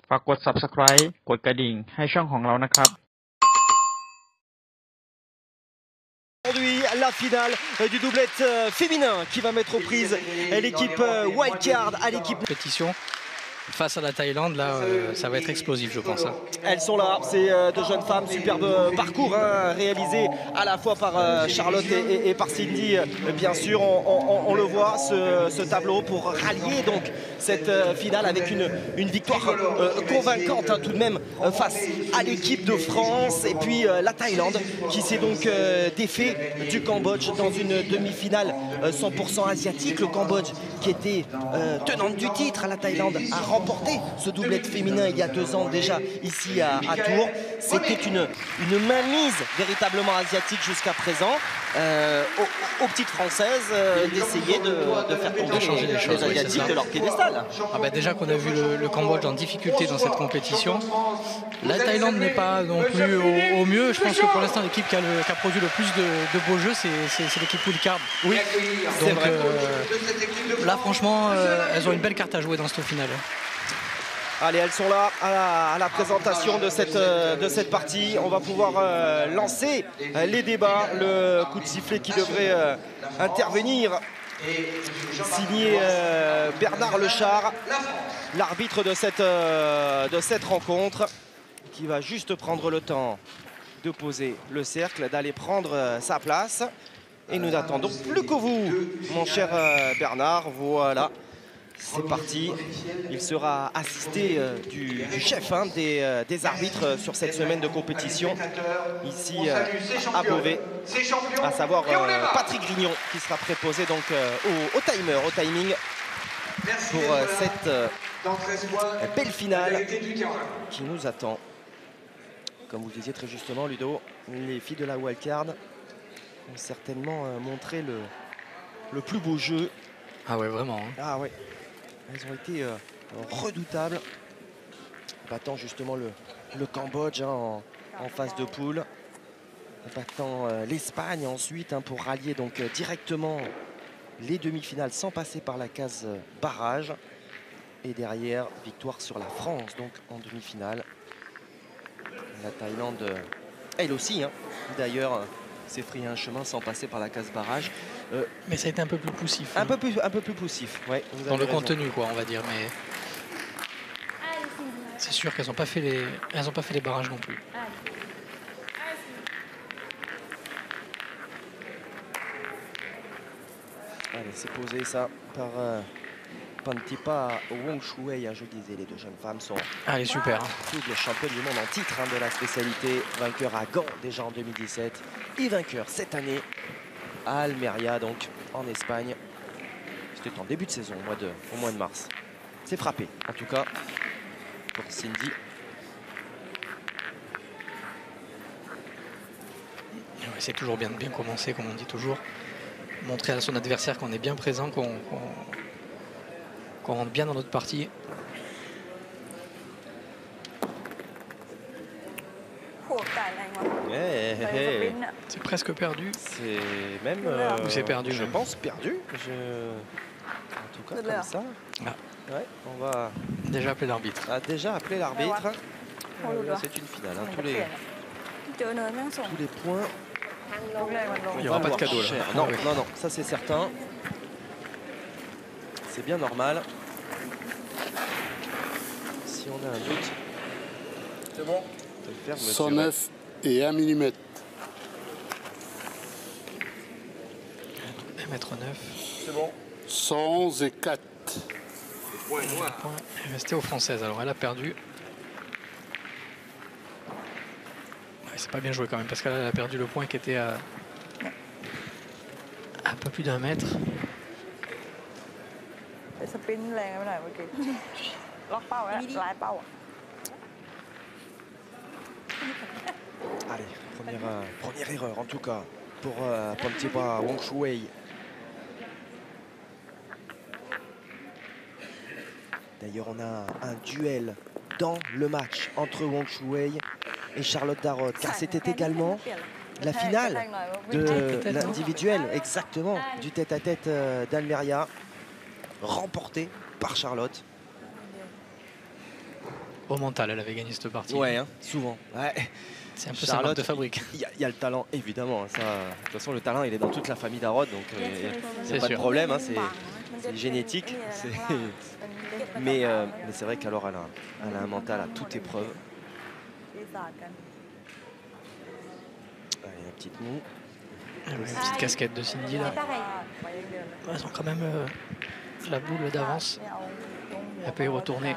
ฝากกด Subscribe กดกระดิ่งให้ช่องของเรานะครับ Aujourd'hui, la finale du doublette féminin qui va mettre aux prises l'équipe Wildcard à l'équipe. Compétition face à la Thaïlande, là, ça va être explosif, je pense. Elles sont là, c'est deux jeunes femmes, superbe parcours réalisé à la fois par Charlotte et par Cindy. Bien sûr, on le voit, ce tableau pour rallier donc cette finale avec une victoire convaincante tout de même face à l'équipe de France et puis la Thaïlande qui s'est donc défait du Cambodge dans une demi-finale 100% asiatique. Le Cambodge qui était tenante du titre à la Thaïlande a remporté ce doublette féminin il y a 2 ans déjà ici à Tours. C'était une mainmise véritablement asiatique jusqu'à présent aux petites françaises d'essayer de faire tomber les asiatiques de leur piédestal. Déjà qu'on a vu le Cambodge en difficulté dans cette compétition, la Thaïlande n'est pas non plus au mieux. Je pense que pour l'instant l'équipe qui a produit le plus de beaux jeux, c'est l'équipe Wildcard. Oui, donc là franchement elles ont une belle carte à jouer dans cette finale. Allez, elles sont là à la présentation de cette partie. On va pouvoir lancer les débats. Le coup de sifflet qui devrait intervenir. Signé Bernard Lechard, l'arbitre de cette rencontre, qui va juste prendre le temps de poser le cercle, d'aller prendre sa place. Et nous n'attendons plus que vous, mon cher Bernard. Voilà. C'est parti, il sera assisté du chef des arbitres sur cette semaine de compétition ici à Beauvais, à savoir Patrick Grignon qui sera préposé donc au timer, au timing pour cette belle finale qui nous attend. Comme vous le disiez très justement Ludo, les filles de la Wildcard ont certainement montré le plus beau jeu. Ah ouais, vraiment. Hein. Ah ouais. Elles ont été redoutables, battant justement le Cambodge en phase de poule, battant l'Espagne ensuite pour rallier donc directement les demi-finales sans passer par la case barrage. Et derrière, victoire sur la France donc en demi-finale. La Thaïlande, elle aussi, d'ailleurs, s'est frayé un chemin sans passer par la case barrage. Mais ça a été un peu plus poussif. Un peu plus poussif, ouais. Dans le contenu, quoi, on va dire. Mais c'est sûr qu'elles n'ont pas fait les barrages non plus. Allez, c'est posé ça par Pantipa Wong Shuwei. Je le disais, les deux jeunes femmes sont super. Double championne du monde en titre de la spécialité, vainqueur à Gand déjà en 2017 et vainqueur cette année à Almeria, donc en Espagne. C'était en début de saison, au mois de mars. C'est frappé, en tout cas, pour Cindy. C'est toujours bien de bien commencer, comme on dit toujours. Montrer à son adversaire qu'on est bien présent, qu'on rentre bien dans notre partie. C'est presque perdu. C'est même, c'est perdu, je pense, perdu. En tout cas, comme ça. Ouais, on va déjà appeler l'arbitre. Déjà appelé l'arbitre. C'est une finale. Tous les points. Il n'y aura pas de cadeau là. Non, non, ça c'est certain. C'est bien normal. Si on a un doute. C'est bon. 109 et 1 mm. 1,9 m. C'est bon. 111 et 4. Le point est resté aux Françaises. Alors elle a perdu. C'est pas bien joué quand même parce qu'elle a perdu le point qui était à un peu plus d'1 mètre. Allez, première erreur en tout cas pour Pantipa Wong Shuwei. D'ailleurs, on a un duel dans le match entre Wong Shuwei et Charlotte Darroch, car c'était également la finale de l'individuel, exactement, du tête-à-tête d'Almeria, remporté par Charlotte. Au mental, elle avait gagné cette partie. Ouais, hein, souvent. Ouais. C'est un peu sa marque de fabrique. Il y a le talent, évidemment. Ça, de toute façon, le talent, il est dans toute la famille d'Arod, donc il n'y a C'est pas de sûr. problème. Hein, c'est génétique. Mais c'est vrai qu'alors, elle a un mental à toute épreuve. Allez, la petite moue. Une petite casquette de Cindy là. Elles ont quand même la boule d'avance. Elle peut y retourner.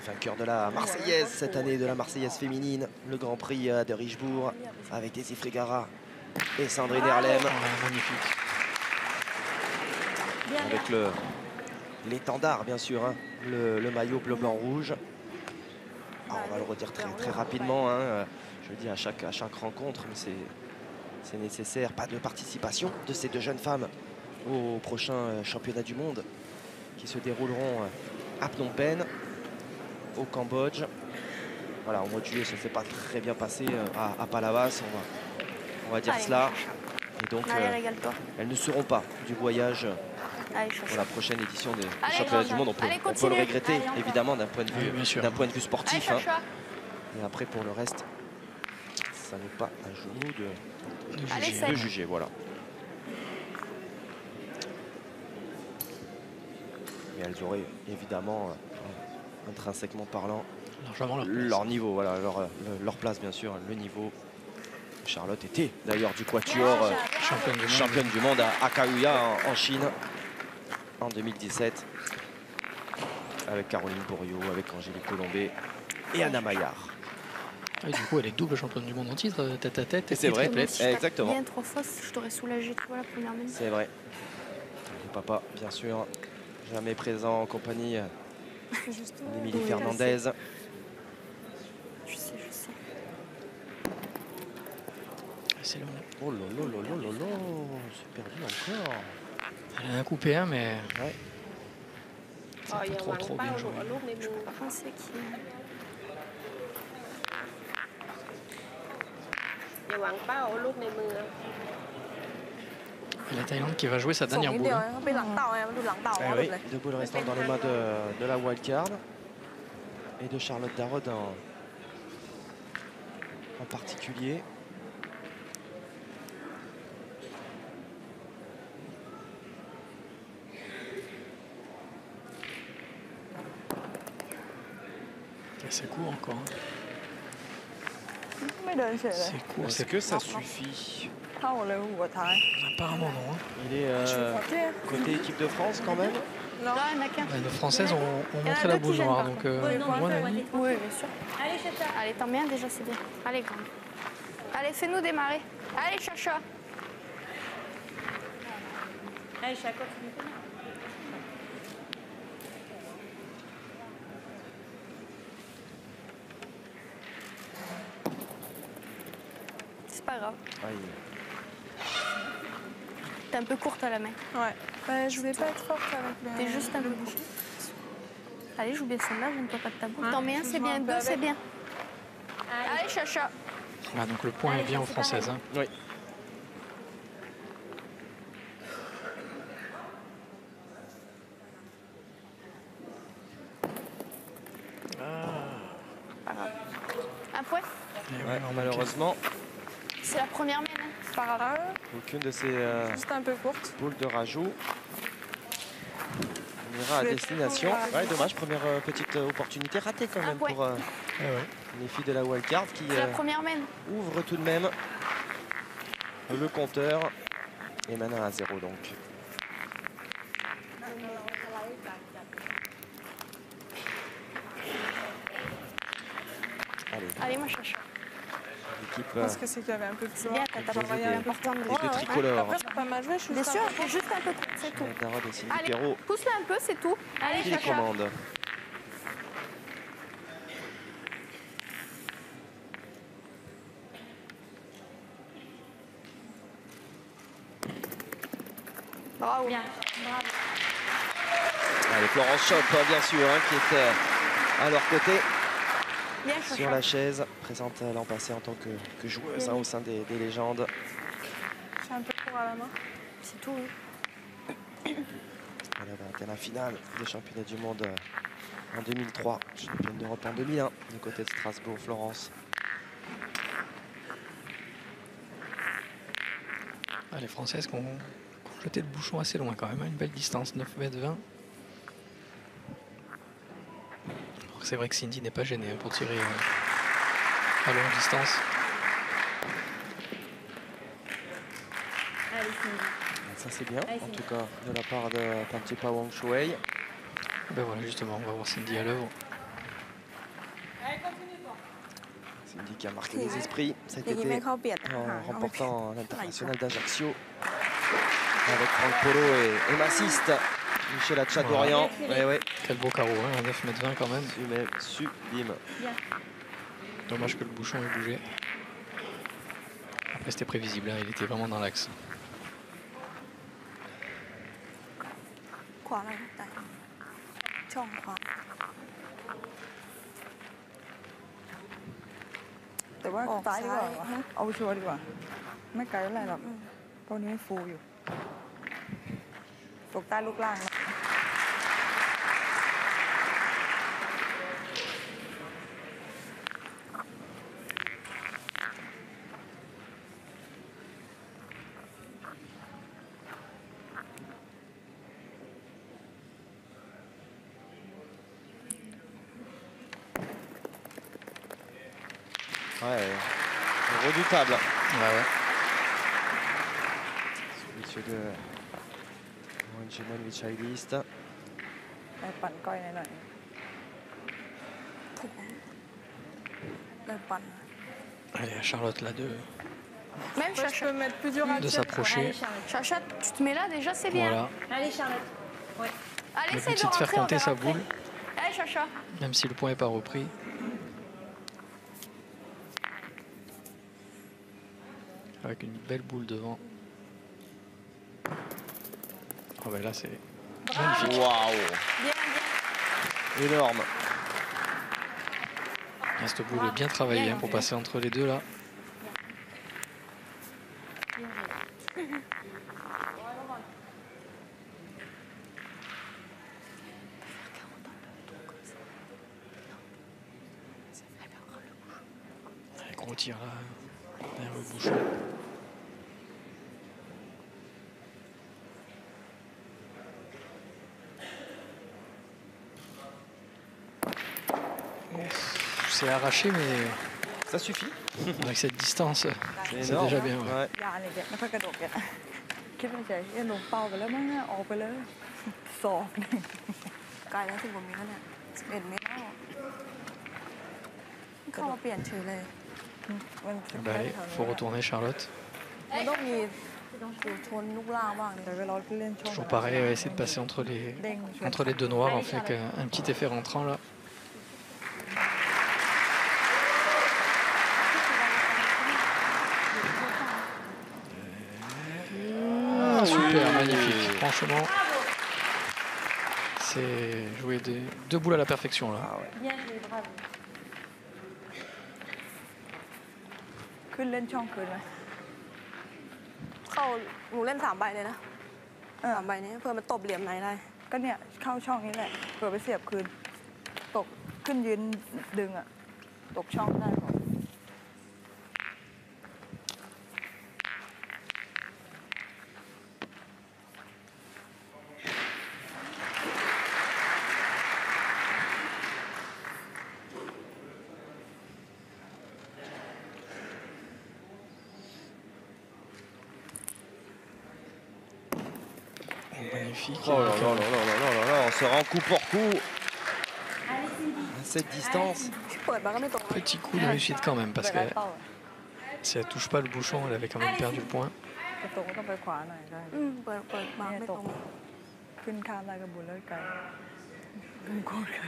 Vainqueur de la Marseillaise cette année, de la Marseillaise féminine, le Grand Prix de Richebourg avec Daisy Frégara et Sandrine Erlem. Ouais, magnifique. Avec l'étendard bien sûr, hein, le maillot bleu, blanc, rouge. Alors, on va le redire très rapidement, hein, je le dis à chaque rencontre, mais c'est nécessaire. Pas de participation de ces deux jeunes femmes au prochain championnat du monde qui se dérouleront à Phnom Penh, au Cambodge. Voilà, au mois de juillet, ça ne s'est pas très bien passé à Palavas, on va dire cela. Et donc, elles ne seront pas du voyage pour la prochaine édition des championnats du monde. On peut le regretter, évidemment, d'un point de vue sportif. Hein. Et après, pour le reste, ça n'est pas à genoux de juger. Voilà. Mais elles auraient évidemment, intrinsèquement parlant, largement leur niveau, voilà, leur place bien sûr, le niveau. Charlotte était d'ailleurs du quatuor championne du monde à Kaohsiung en Chine en 2017 avec Caroline Bourriot, avec Angélique Colombet et Anna Maillard. Et du coup, elle est double championne du monde en titre, tête à tête. C'est vrai, triplette. exactement. Bien 3 fois, je t'aurais soulagé, tu vois, la première minute. C'est vrai. Le papa, bien sûr, jamais présent en compagnie d'Émilie Fernandez. Je sais. C'est long. Oh là c'est perdu encore. Elle a un coupé un, mais Ouais. c'est pas trop bien joué. Je peux pas penser qu'il... Et la Thaïlande qui va jouer sa dernière boule. Ah oui, deux boules restant dans les mains de la wildcard et de Charlotte Darod en particulier. Et c'est court encore. Hein. ไม่เดินเฉยเลย C'est court. Est-ce que ça suffit? เข้าเลยหัวท้าย Apparemment non. Hein. Il est côté équipe de France quand même. Non. Nos Françaises ont montré la boule noire, donc à mon avis. Oui, bien sûr. Allez, t'en mets un déjà, c'est bien. Allez, grande. Allez, fais-nous démarrer. Allez, Chacha. C'est pas grave. Aïe. T'es un peu courte à la main. Ouais. Je voulais pas être forte avec le... T'es juste un peu courte. Allez, joue bien celle-là, j'aime pas de ta boule. Hein, T'en mets un, je c'est joue bien. un peu Deux, c'est avec. bien. Allez, Chacha. Ah, donc le point est bien aux Françaises. Hein. Oui. Un point. Ouais, malheureusement, C'est la première main, hein. C'est pas grave. aucune de ces Juste un peu courte. boules de rajout ira à destination. Ouais, dommage, première petite opportunité ratée quand même point. pour les filles de la wildcard qui C'est la première main. ouvrent tout de même le compteur et maintenant à 0 donc. Allez, Allez, moi, Chacha. l'équipe Je pense que c'est qu'il y avait un peu de C'est bien, t'as pas Désolé. envoyé important. des deux tricolores. Après, c'est pas mal joué, je suis Bien juste sûr, un peu t'es juste un peu courte, c'est tout. Darod et Cindy Allez, Perrault pousse-la un peu, c'est tout. Allez, qui les Chacha. commandent. Bravo. Allez, Florence Chope, bien sûr, hein, qui est à leur côté. Bien, Sur Chacha. la chaise, présente l'an passé en tant que joueuse hein, au sein des légendes. C'est un peu court à la main. C'est tout. Elle a atteint la finale des championnats du monde en 2003, championne d'Europe en 2001, du côté de Strasbourg, Florence. Les Françaises qui ont jeté le bouchon assez loin quand même, une belle distance, 9,20 m. C'est vrai que Cindy n'est pas gênée pour tirer à longue distance. Ça c'est bien, en tout cas, de la part de Pantipa Wang Shuai. Ben voilà, justement, on va voir Cindy à l'œuvre. Cindy qui a marqué les esprits cet อย่างนี้ไม่ été เข้าเบียด en หางเอาไม่เบียด remportant l'international d'Ajaccio avec Franck Polo et Massiste. Michel Tchadorian. Voilà. Ouais. Quel beau carreau, hein, à 9,20 m quand même. Sublime. Dommage que le bouchon ait bougé. Après c'était prévisible, hein, il était vraiment dans l'axe. ขวาหน่อยได้ช่องขวาแต่ว่าซ้ายดีกว่าเอาชัวร์ดีกว่าไม่ไกลเท่าไหร่หรอกเพราะนี้ฟูอยู่ตกใต้ลูกล่างนะOuais, redoutable. Ouais. Celui de Wanjiman Vichailiste. ไปปั่นก้อยหน่อยได้ปั่น Allez, à Charlotte là de Même je Chacha. peux mettre plus dur à tirer. s'approcher. Chacha, tu te mets là déjà, c'est bien. Voilà. Allez Charlotte. Allez, Le essaye but de c'est de faire rentrer, on compter verra sa après. boule, Allez, Chacha. même si le point n'est pas repris. Avec une belle boule devant. Oh ben là c'est magnifique. Waouh, Bien, bien. énorme. Cette boule est bien travaillée hein, pour passer entre les deux là. Un gros tir là, derrière le bouchon. C'est arraché, mais Ça suffit. avec cette distance, C'est c'est énorme. déjà bien. Ouais. Ouais. ยาเนี่ยไม่ค่อยกระโดดกันคิดว่าจะลงเป้าไปแล้วมั้งออกไปเลยสองไกลแล้ว10 กว่าเมตรแล้วเนี่ย11 เมตรแล้วเข้ามาเปลี่ยนเฉยเลยมัน Bah, allez, faut retourner Charlotte. มันต้องมีชนลูกล่างบ้างแต่เวลาเล่นช่อง Toujours pareil, ouais, essayer de passer entre les deux noirs, on fait un petit effet rentrant là. Super, magnifique. Franchement, c'est jouer deux boules à la perfection là. Bien joué, bravo. ขึ้นเล่นช่องคืนไหม เข้าหนูเล่น3 ใบเลยนะ3 ใบนี้เพื่อมันตบเหลี่ยมไหนได้ ก็เนี่ยเข้าช่องนี้แหละเผื่อไปเสียบคืนตกขึ้นยืนดึงอ่ะตกช่องได้ก่อน Magnifique. Oh là là là là là là là, on se rend coup pour coup. À cette distance. เปิดมาก็ไม่ตรง Petit coup de réussite quand même, parce que si elle touche pas le bouchon, elle avait quand même perdu le point. จะตรงก็ต้องไปขวาหน่อยได้ เปิดมา เนี่ย ไม่ ต ต ก รง ขึ้นข้ามได้ก็บุญแล้วไกลบุญโคตรไกล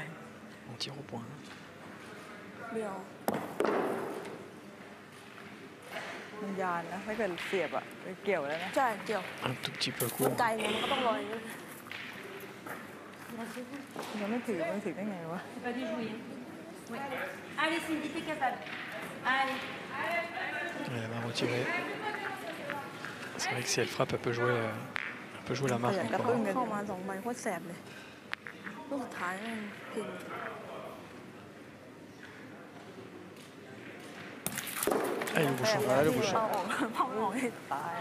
On tire au point. เดียว มันยานนะถ้าเกิดเสียบอ่ะไปเกี่ยวแล้วนะ ใช่เดียว Un tout petit peu มัน court. ไกลไงมันก็ต้องลอย มันไม่ถือมันถือได้ไงวะ C'est pas du jouer. Oui. Allez Cindy, t'es capable. Allez. Elle va retirer. C'est vrai que si elle frappe, elle peut jouer la ข marque ยันกระ encore. ตุ้นกัน เข้ามา2 ใบโคตรแสบเลย ลูกสุดท้ายมันพิง Ah, et le bouchon. Ouais, le bouchon. เป้าออกให้ตาย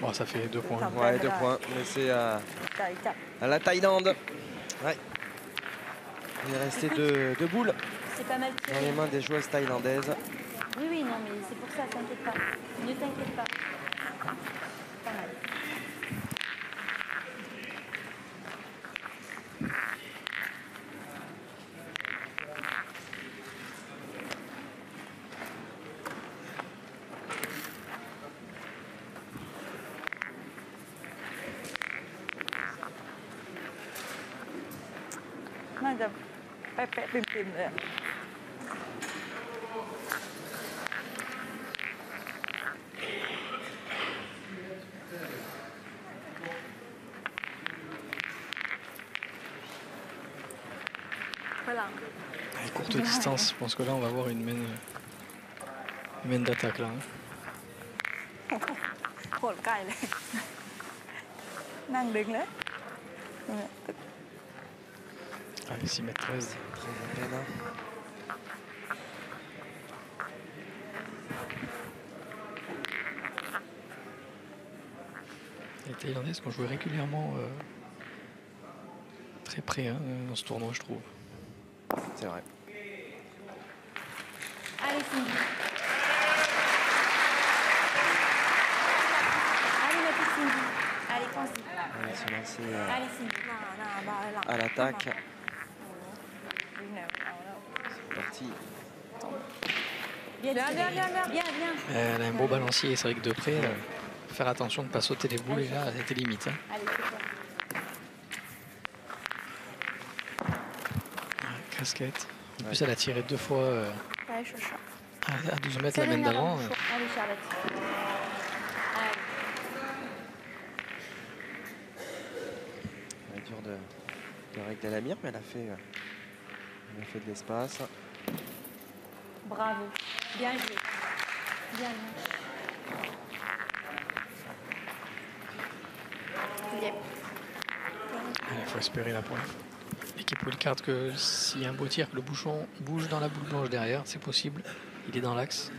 Bon, ça fait 2 points. Ouais, 2 points. Mais c'est ใจจัด à la Thaïlande. Ouais. Il est resté deux boules C'est pas mal dans les tiré. mains des joueuses thaïlandaises. Oui, oui, non, mais c'est pour ça, t'inquiète pas. Ne t'inquiète pas. Pas mal.ๆน่าจะเป๊ะๆปิ่มๆเลยอะไปหลัง Allez, courte distance, je pense que là on va avoir une main d'attaque là. Hein. โคตรใกล้เลย นั่งดึงเลยเนี่ยตึก Allez, 6 mètres 13. Très à peine. Hein. Les Thaïlandaises qui ont joué régulièrement très près hein, dans ce tournoi, je trouve. C'est vrai. Allez, Cindy. Allez, ma petite Cindy. Allez, pense-y. On va se lancer Allez, Cindy. หน้าบาร์เลยหลัง à l'attaque. วิ่งแนวเอาแล้ว C'est parti. Bien, Bien, tiré. bien, bien, bien. Bien, bien. Elle a un beau balancier, c'est vrai que de près, faire attention de ne pas sauter les boules, et là, elle était limite. Hein. Allez, c'est toi. Ouais, casquette. En Ouais. plus, elle a tiré 2 fois ได้ชัวร์ à 12 mètres la Céline main d'avant. avant. Allez, Charlotte. Allez. Elle est dur de régler la mire, mais elle a fait de l'espace. Bravo. Bien joué. Bien, bien. Il faut espérer là pour l'équipe Wildcard que s'il y a un beau tir, que le bouchon bouge dans la boule blanche derrière, c'est possible. Il est dans l'axe.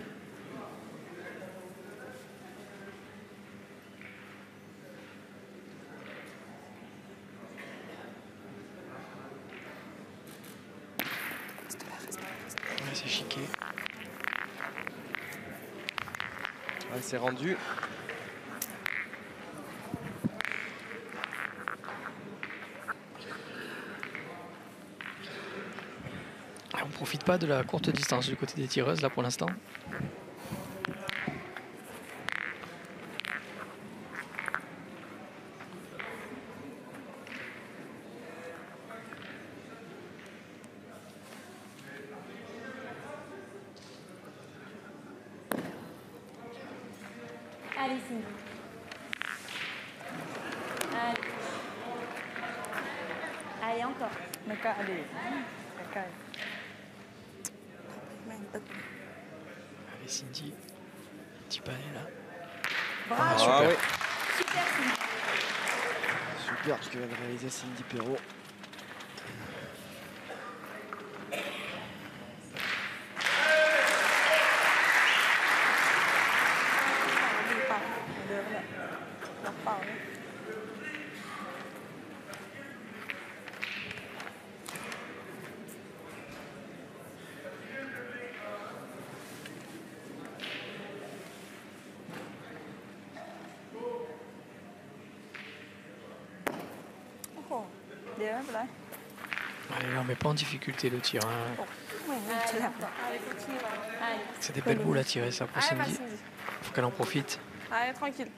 Ouais, c'est chiqué. Elle s'est rendue. On ne profite pas de la courte distance du côté des tireuses là pour l'instant. Allez, Cindy. Allez. Allez, encore. ไม่กล้าดีใกล้ แม่งตึก Allez Cindy, petit palais là. Bravo. Ah, super. oui. Super, Cindy. Super ce que vient de réaliser Cindy Perrault.ดีเป่าเดินเนี่ยล็อกเป่าเนี่ย โอ้โห เดี๋ยวไม่เป็นไร Allez, là, on met pas en difficulté le tir. Hein. ไม่ไม่ Allez, เชื่อ encore. Allez. C'est des belles boules à tirer ça pour Cindy. Faut qu'elle en profite. Allez, tranquille.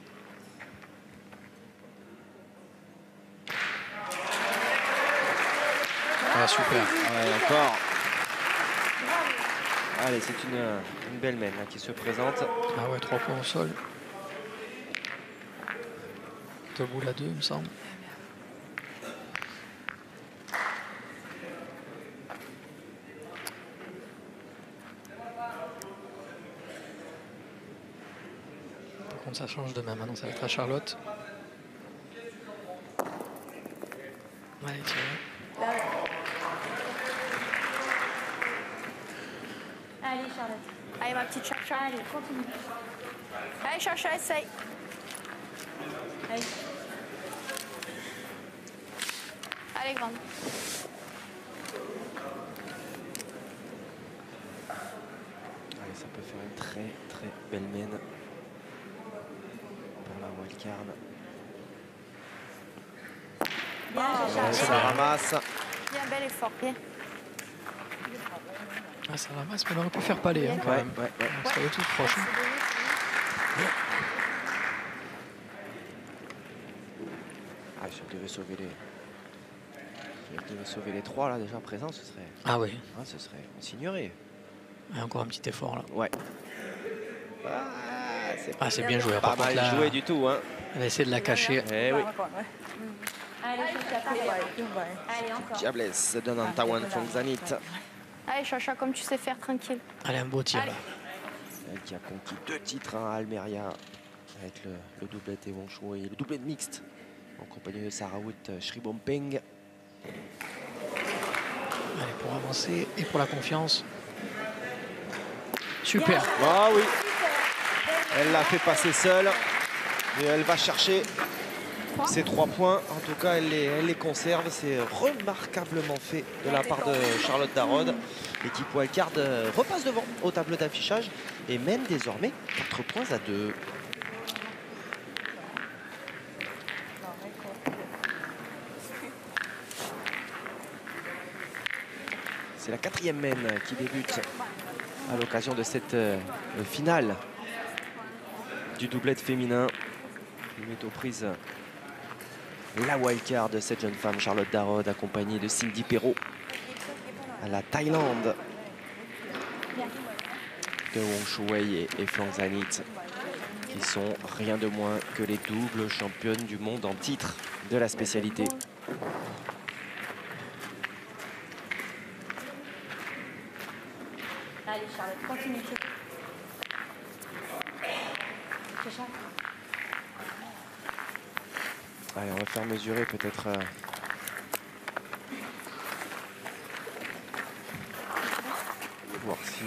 Ah, super. Ouais, encore. Allez, c'est une belle main là, qui se présente. Ah ouais, 3 points au sol. 2 boules à 2, il me semble. Par contre, ça change de main. Maintenant, ça va être à Charlotte. Allez, tirez. Allez, Charlotte. Allez, ma petite Chacha. Allez, continue. Allez, Chacha, essaye. Allez. Allez, grande. Allez, ça peut faire une très très belle mène pour la wildcard. Bien, Chacha. Ouais, ça ramasse. Bien, bel effort. Bien. Ah, ça ramasse, mais on aurait pu faire palais hein, quand Ouais, même. ouais. Ça va être tout proche. Hein. Ah, si on devait sauver les 3 là déjà présents, ce serait. Ah oui, Ah, ce serait. On signerait. et encore un petit effort là. Ouais. Ah, c'est bien joué. Pas Par contre, mal là, joué du tout, hein. elle a essayé de la cacher. Eh oui. มาก่อนไว้ Allez, Chacha, ขึ้น pareil. ไปขึ้นไป Allez, encore. Diablesse donne un Tawan Fongzanit. Allez, Chacha, comme tu sais faire, tranquille. Allez, un beau tir là. Elle qui a conquis 2 titres hein, à Almeria avec le doublet et Wong Shuai et le doublet de mixte en compagnie de Sarawut Sribompeng. Allez, pour avancer et pour la confiance. Super. Ah oui, elle l'a fait passer seule et elle va chercher ces 3 points. En tout cas, elle les conserve. C'est remarquablement fait de la part de Charlotte Darod. L'équipe wildcard repasse devant au tableau d'affichage et mène désormais 4 points à 2. C'est la 4e mène qui débute à l'occasion de cette finale du doublet féminin qui met aux prises la wildcard de cette jeune femme Charlotte Darod accompagnée de Cindy Perrault à la Thaïlande de Wong Shuai et Fongzanit qui sont rien de moins que les doubles championnes du monde en titre de la spécialité. Allez, Charlotte, continue. Chacha. Allez, on va faire mesurer peut-être voir si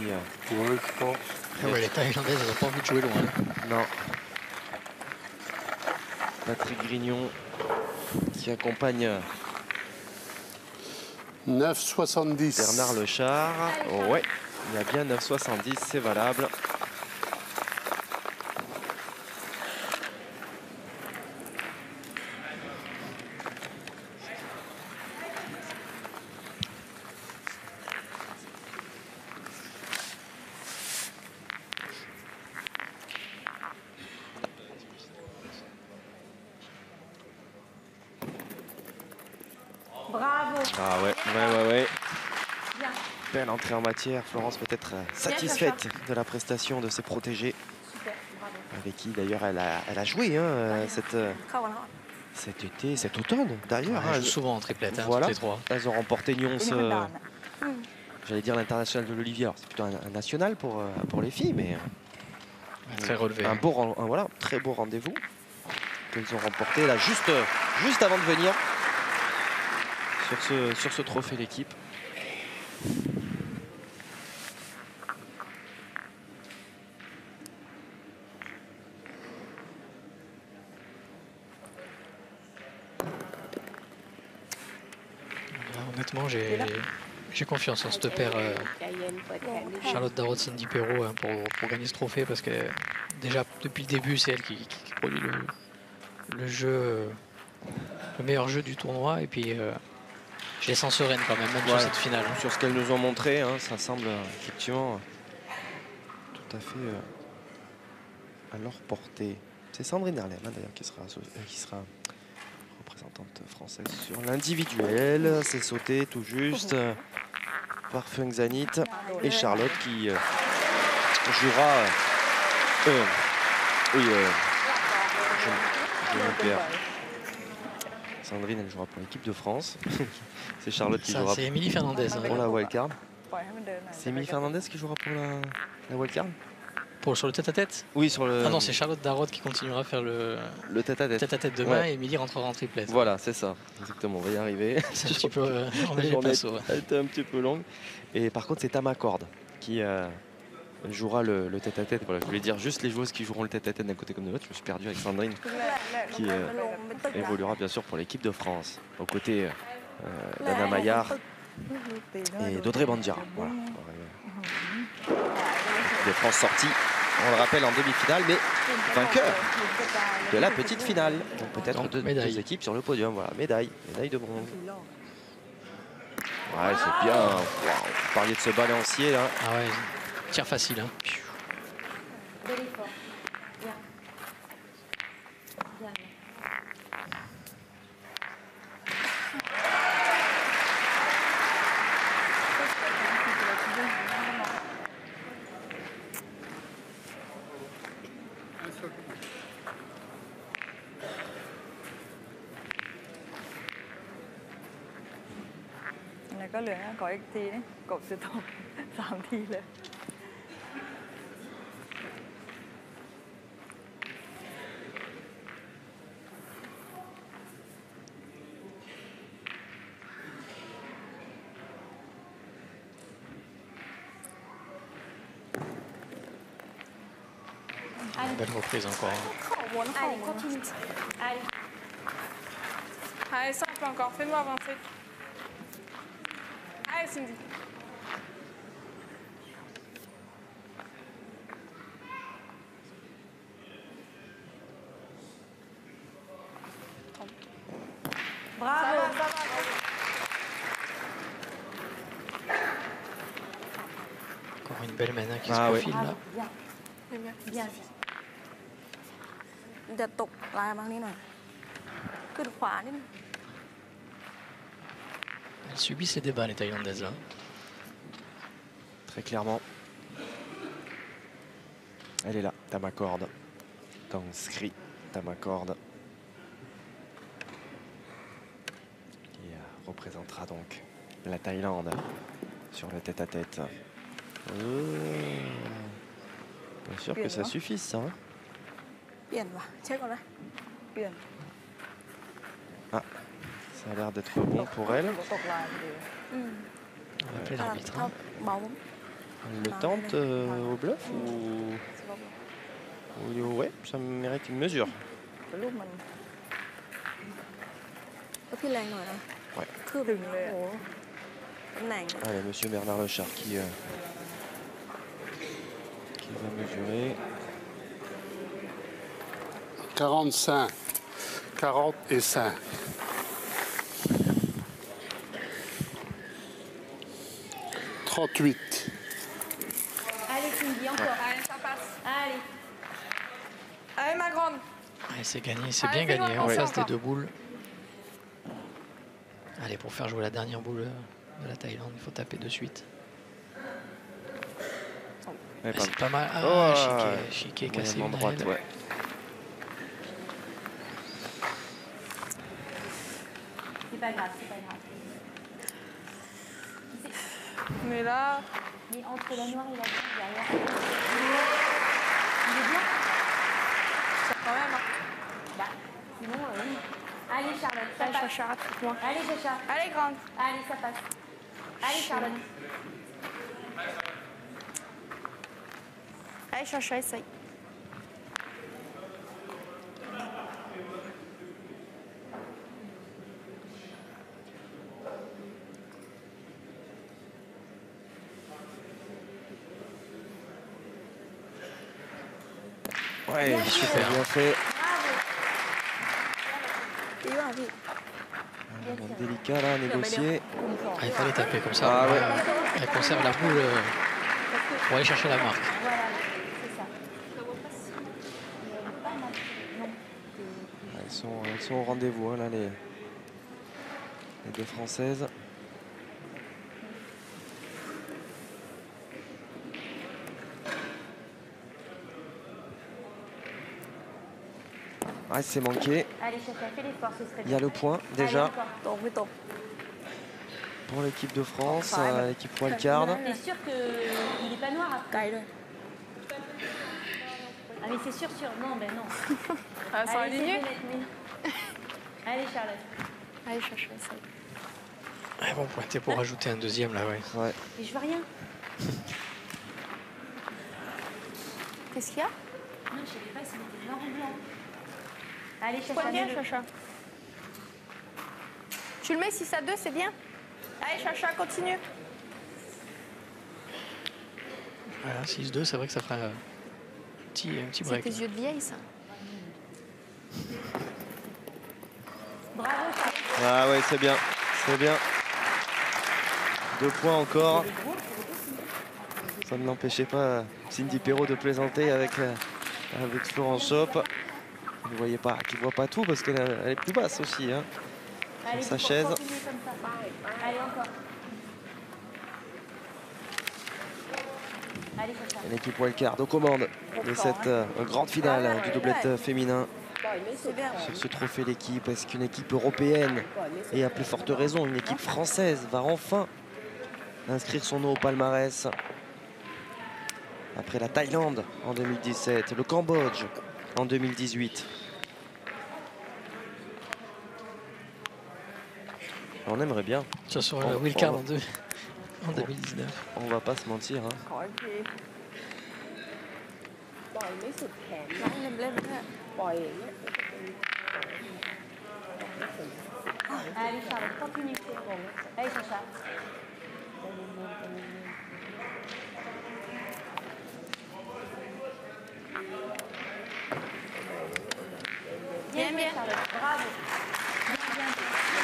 Ouais, je pense. Ah ouais, les Thaïlandaises, elles n'ont pas envie de jouer loin. non. Patrick Grignon qui accompagne 9,70. Bernard Lechard. Oh ouais, il y a bien 9,70, c'est valable. Bravo. Ah ouais. Belle entrée en matière. Florence peut être satisfaite de la prestation de ses protégés. Super, bravo. Avec qui d'ailleurs elle a joué hein, cet été, cet automne d'ailleurs. Elles hein. jouent souvent en triplette, hein, Voilà. toutes les trois. Elles ont remporté Nyons, นี่มันด่านอ่ะ j'allais dire l'international de l'Olivier. Alors c'est plutôt un national pour les filles, mais Très relevé. un voilà, très beau rendez-vous qu'elles ont remporté là juste avant de venir sur ce trophée l'équipe. Honnêtement, j'ai confiance en cette paire Charlotte Darod, Cindy Perrault hein, pour gagner ce trophée parce que déjà depuis le début c'est elle qui produit le meilleur jeu du tournoi et puis je les sens sereines quand même sur cette finale. Sur ce qu'elles nous ont montré, hein, ça semble effectivement tout à fait à leur portée. C'est Sandrine Herlem hein, d'ailleurs qui sera représentante française sur l'individuel. C'est sauté tout juste par Fongzanit et Charlotte qui jouera. Je me perds. Sandrine, elle jouera pour l'équipe de France. C'est Charlotte qui jouera C'est Émilie Fernandez. pour la wildcard. ปล่อยให้มันเดินหน่อย C'est Émilie Fernandez qui jouera pour la wildcard. Sur le tête-à-tête. Oui, sur le. Ah non, c'est Charlotte Darod qui continuera à faire le tête-à-tête. tête-à-tête demain Ouais. et Émilie rentrera en triplette. Voilà, c'est ça. Exactement, on va y arriver. C'est un petit peu La on a les journée pinceaux, ouais. elle était un petit peu longue. Et par contre, c'est Tama Cord qui jouera le tête-à-tête. Voilà, je voulais dire juste les joueuses qui joueront le tête-à-tête d'un côté comme de l'autre. Je me suis perdu avec Sandrine qui ลงเป็นตึกนะ évoluera bien sûr pour l'équipe de France aux côtés d'Anna Maillard et d'Audrey Bandiara. Voilà. De France sortie, on le rappelle, en demi-finale, mais vainqueur de la petite finale. Donc peut-être Donc, deux médaille. équipes sur le podium. Voilà, médaille de bronze. Ouais, c'est bien. Wow. Vous parliez de ce balancier là. Ah ouais, tir facile. Hein. Bel effort. Bien. Bien. แล้วก็เหลือขออีกทีนี่กบจะตก3 ทีเลย Belle reprise encore. เข้าวนเข้า Allez, วน continue. Allez. Allez, simple encore, fais-nous avancer. Allez, Cindy. Bravo. Ça va. Encore une belle mana qui Ah se ouais. profile là. Bien. C'est bien. Bien. จะตกลายบางนิดหน่อย ขึ้นขวานิดนึง Elles subissent les débats les Thaïlandaises là. Très clairement. Elle est là, Tamakord. Dans Skri, Tamakord. Qui représentera donc la Thaïlande sur le tête-à-tête. Bien sûr que ça suffit ça. Hein. เปลี่ยนว่ะเช็คก่อนนะ เปลี่ยน Ça a l'air d'être bon pour elle. ตกลายพอดี อืม On va appeler ถ้า l'arbitre. ถ้า Hein. เบา Elle le tente au bluff ou... Ouais, ça mérite une mesure. แต่ลูกมัน ก็พี่แรงหน่อยนะ Ouais. คือ ดึงเลย โอ้ อะ โหตำแหน่ง Allez, monsieur Bernard Lechard qui va mesurer. 45, 40 et 5. 38. Allez, Cindy, encore. Allez, ça passe. Allez. Allez, ma grande. Allez, c'est gagné, c'est Allez, bien fais-nous gagné en avancer face des encore. 2 boules. Allez, pour faire jouer la dernière boule de la Thaïlande, il faut taper de suite. Ouais, Ah, c'est pas mal. Ah, Oh, Chiquet cassé moyennement une droite, aile. ouais. C'est pas grave, c'est pas grave. Mais là, Mais entre la noire et la blanche, derrière. Il est bien. ça quand même. Hein. Bah, sinon, oui. Allez, Charlotte, ça Allez, passe. Chacha, rattrape-moi. Allez, Chacha. Allez, grande. Allez, ça passe. Allez, Charlotte. Allez, Chacha, essaye. Ouais, super bien fait. Il va, vite. Délicat là, à négocier. Ah, il fallait taper comme ça. Ah ouais. Elle conserve la boule pour aller chercher la marque. Voilà, c'est ça. Pas mal. Non. Elles sont au rendez-vous hein, là, les deux Françaises. Ah, c'est manqué. Allez, Chacha, fais l'effort, ce serait Il y a bien. le point Allez, déjà encore. ตกไม่ตก pour l'équipe de France, Enfin, l'équipe wildcard. T'es sûr qu'il n'est pas noir ไกล après? ด้วย Ah, mais c'est sûr. Non, ben non. Ah, sont Allez, alignés. c'est bien, mais- Allez, Charlotte. Allez, Chacha, essaye. Elles vont pointer pour rajouter un deuxième là, ouais. Ouais. Mais je vois rien. Qu'est-ce qu'il y a? Non, je savais pas si c'était noir ou blanc. Allez, Faut Chacha, bien, mets-le. Chacha. Tu le mets 6-2, c'est bien. Allez, Chacha, continue. Voilà, 6-2, c'est vrai que ça fera un petit C'est break. tes yeux de vieille, ça. Bravo, Chacha. Ah ouais, c'est bien. C'est bien. 2 points encore. Ça ne l'empêchait pas Cindy Perrault de plaisanter avec Florence Schopp. Vous ne voyez pas, qui ne voit pas tout parce qu'elle elle est plus basse aussi. Hein, Allez, sur sa chaise. continue comme ça. Allez, encore. Allez, Chacha. L'équipe Wildcard aux commandes de cette grande finale du doublette féminin. C'est bien. Sur ce trophée d'équipe, est-ce qu'une équipe européenne, et à plus forte raison une équipe française, va enfin inscrire son nom au palmarès? Après la Thaïlande en 2017, le Cambodge en 2018. On aimerait bien. Ça sera Oh, la wildcard oh. en 2019. On va pas se mentir. Hein. ขออีกที น้องเล่นๆเนี่ย Allez, Charlotte, continue. Allez, Chacha. Bien, bien. Charlotte, bravo. Bien, bien.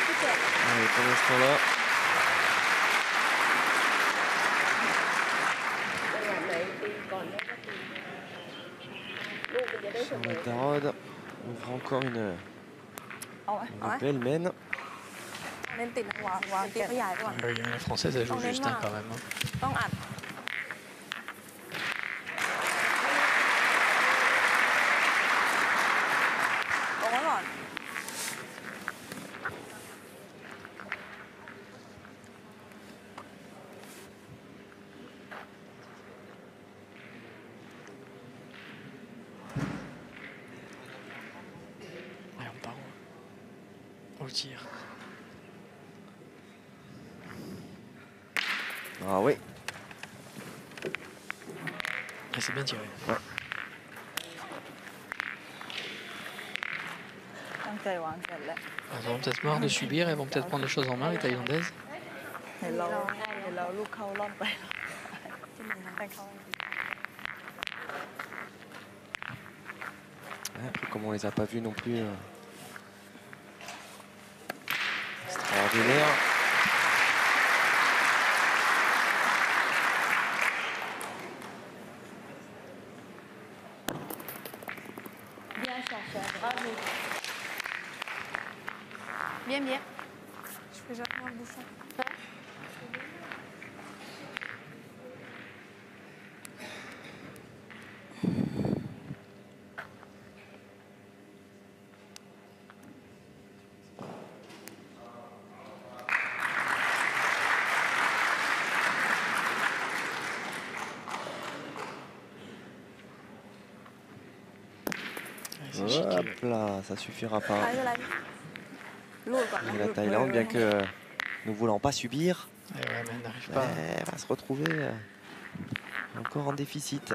Super. Allez, pour l'instant-là, Charlotte Darod ouvre encore une เอาไหมเอาไหม belle mène. เน้นติดนะวางติดขยายก่อน La française, elle joue juste hein, quand même. Hein. ต้องอัดลงไว้ก่อน Allez, on part au tir. Ah oui, Et c'est bien tiré. ตั้งใจวางเสร็จแล้ว Elles auront peut-être marre de subir, elles vont peut-être prendre les choses en main, les Thaïlandaises. เห็นเราลูกเข้าร่อนไปให้เข้า Après, comme on les a pas vus non plus extraordinaires. Bien, Chacha, bravo. Bien, bien. Je fais jamais un bouchon. Ouais, c'est chic. Hop là, ça suffira pas. ไม่เป็นไร ลูดก่อน Et la Thaïlande, bien que ne voulant pas subir, Eh ouais, mais elle n'arrive pas. elle va se retrouver encore en déficit.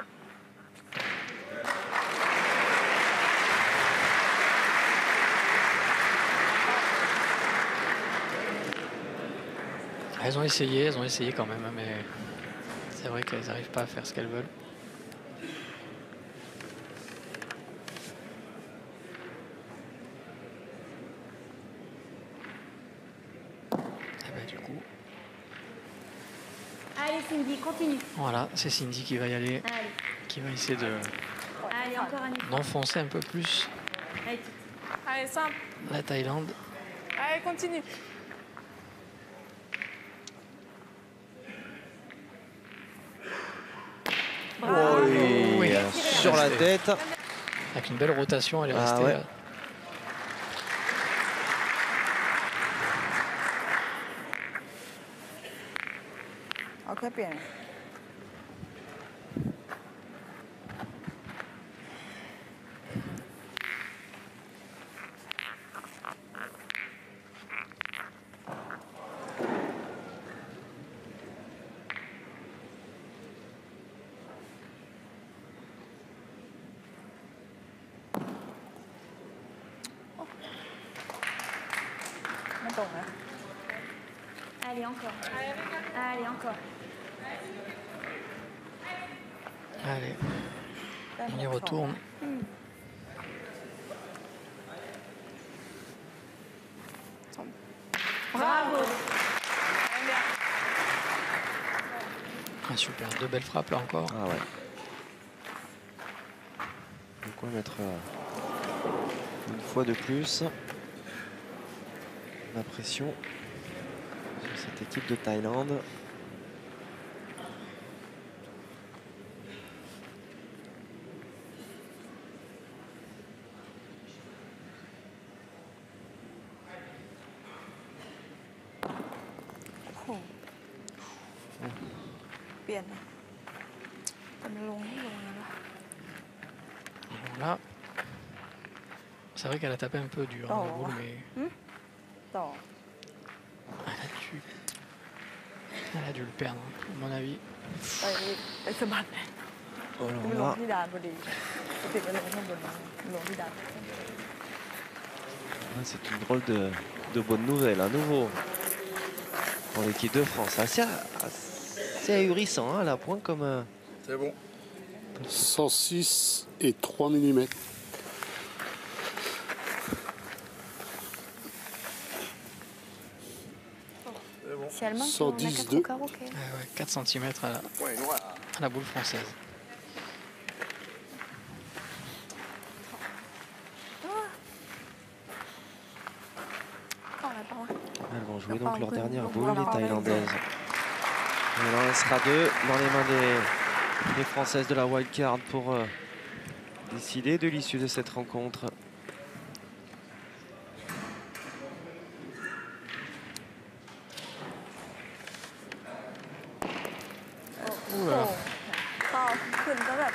Elles ont essayé quand même, hein, mais c'est vrai qu'elles n'arrivent pas à faire ce qu'elles veulent. Et ben, du coup, Allez, Cindy, continue. voilà, c'est Cindy qui va y aller, Allez, qui va essayer allez, encore un effort. d'enfoncer un peu plus Allez, Titi. Allez, simple. la Thaïlande. Allez, continue. Oui, Oui. sur la tête. Avec une belle rotation, elle est Ah restée. ouais.เอาแค่เปลี่ยน ตรงนะ Allez, encore. Allez, encore. Allez, ได้ on y 6-2 retourne. Bravo. Ah, super, 2 belles frappes là encore. Ah ouais. De quoi mettre une fois de plus la pression sur cette équipe de Thaïlande. Oh. เปลี่ยนนะแต่มันลงไม่ลงแล้วล่ะ Bon, là, c'est vrai qu'elle a tapé un peu dur, hein, la boule, mais ต่อ elle a dû le perdre, à mon avis. ไปสะบัดเลย Alors มันลง là, ที่ดานพอดีปกติมันลงข้างบนนะมันลงที่ดาน c'est une drôle de bonne nouvelle, à nouveau pour l'équipe de France. Assez ahurissant, hein, la pointe comme... C'est bon. 106 et 3 mm. Si elle manque, 110 on a 4 au carreau, ok. Ouais, 4 cm à la boule française. Elles vont jouer donc leur dernière boule, les Thaïlandaises. Et il en restera 2 dans les mains des Françaises de la wildcard pour décider de l'issue de cette rencontre. Oula. ข้าวขึ้นแล้วแบบ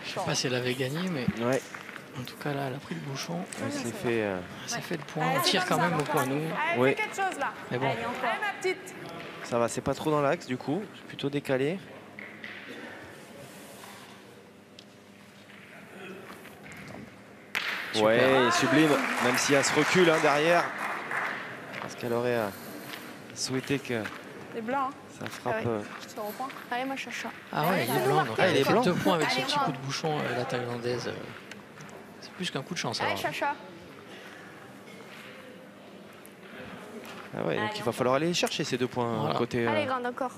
Je sais pas si elle avait gagné, mais Ouais, en tout cas là, elle a pris le bouchon. elle s'est fait... Elle s'est fait le point. On tire quand même au point nous. Allez, Oui. fais quelque chose là. Mais bon, Allez, encore. Allez, ma petite. Ça va, c'est pas trop dans l'axe du coup, c'est plutôt décalé. Super. Ouais, sublime, même si elle se recule hein, derrière. Parce qu'elle aurait souhaité que Les blancs. ça frappe... Ah ouais. Je te reprends. Allez, moi, chacha. Ah ouais, il est blanc. Donc Ah, elle il est a fait blanc. 2 points avec ce Allez, petit blanc. coup de bouchon, la thaïlandaise. C'est plus qu'un coup de chance. Allez, Alors. chacha. Ah ouais, donc il va falloir aller chercher ces 2 points Voilà. côté, Allez, grande, encore.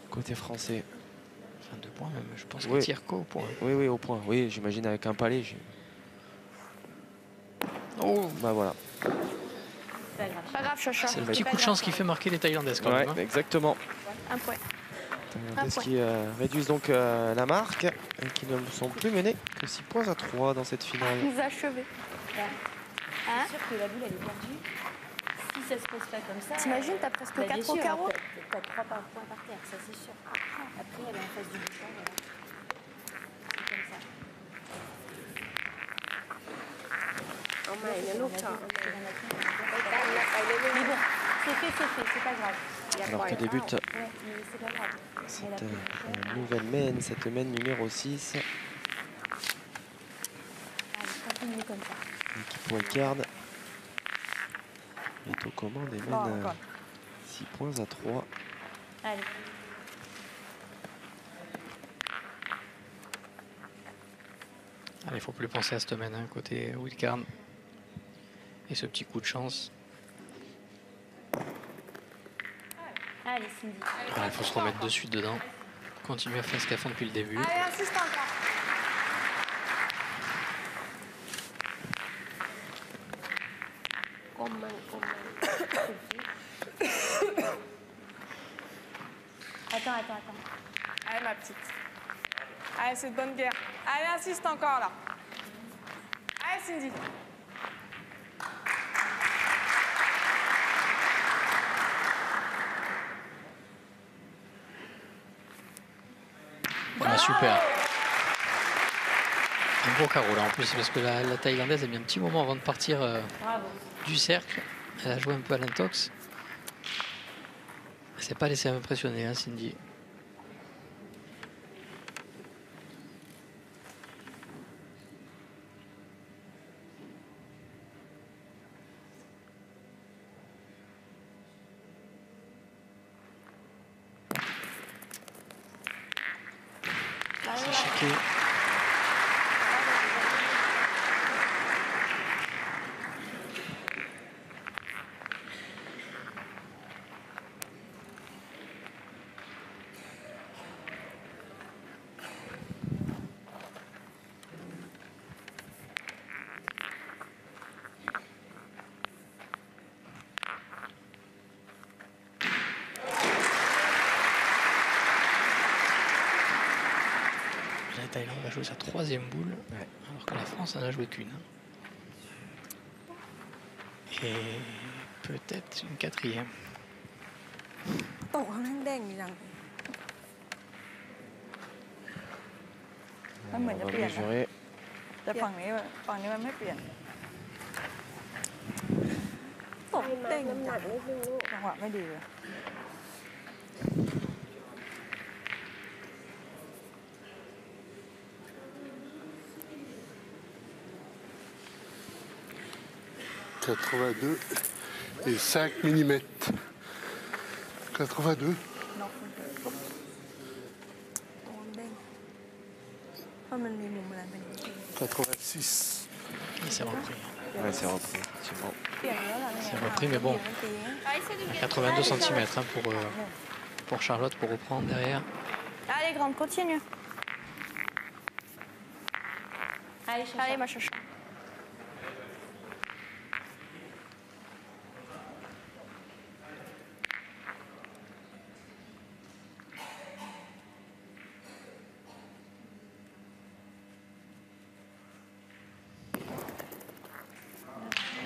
côté français. Enfin, 2 points même, je pense Oui. qu'elle tire qu'au point. Oui, oui, au point. Oui, j'imagine avec un palais. Oh, bah voilà. Pas grave. Pas grave, chacha. C'est le petit coup de chance qui fait marquer les Thaïlandaises quand Ouais, même. hein. exactement. Un point. Thaïlandaises point. qui réduisent donc la marque et qui ne sont plus menées que 6 points à 3 dans cette finale. Nous achever. Hein? C'est sûr que la boule, elle est perdue. Si ça se pose pas comme ça. T'imagines, t'as presque bah, bien 4 au sûr, carreau. T'as 3 points par terre, ça c'est sûr. Après, elle est en face du bouchon. Voilà. C'est comme ça. Mais bon, c'est pas grave. Alors que débute Ouais, mais c'est pas grave. Elle a cette pris le bouchon. nouvelle main, cette main numéro 6. Allez, continue comme ça. L'équipe wildcard est aux commandes et Non, mène encore. 6 points à 3. Allez. Il ne faut plus penser à cette semaine, hein, côté wildcard. Et ce petit coup de chance. Allez, Cindy. Il faut se remettre de suite dedans. Continuer à faire ce qu'elles font depuis le début. Allez, insiste encore. Attends. Allez, ma petite. Allez, c'est de bonne guerre. Allez, insiste encore là. Allez, Cindy. Ah, super. Un beau carreau là en plus, parce que la Thaïlandaise a mis un petit moment avant de partir Bravo. du cercle. Elle a joué un peu à l'intox. Elle s'est pas laissée impressionner, hein, Cindy. aussi. La Thaïlande va jouer sa 3e boule, alors que la France n'en a joué qu'une. Et peut-être une 4e. โต๊ะเขาแม่งเด้งดีจังมันเหมือนจะเปลี่ยนนะแต่ฝั่งนี้มันไม่เปลี่ยนตกเด้งจังจังหวะไม่ดีเลย 82 et 5 mm. 82. น็อกมันเถอะปุ๊บตรงเด้งเพราะมันมีมุมอะไรเป็น 86. Et c'est repris. Ouais, c'est repris. Effectivement. เปลี่ยนแล้วล่ะ C'est repris, mais bon. 82 cm pour Charlotte pour reprendre derrière. Allez, grande, continue. Allez, Chacha. Allez, ma chouchou.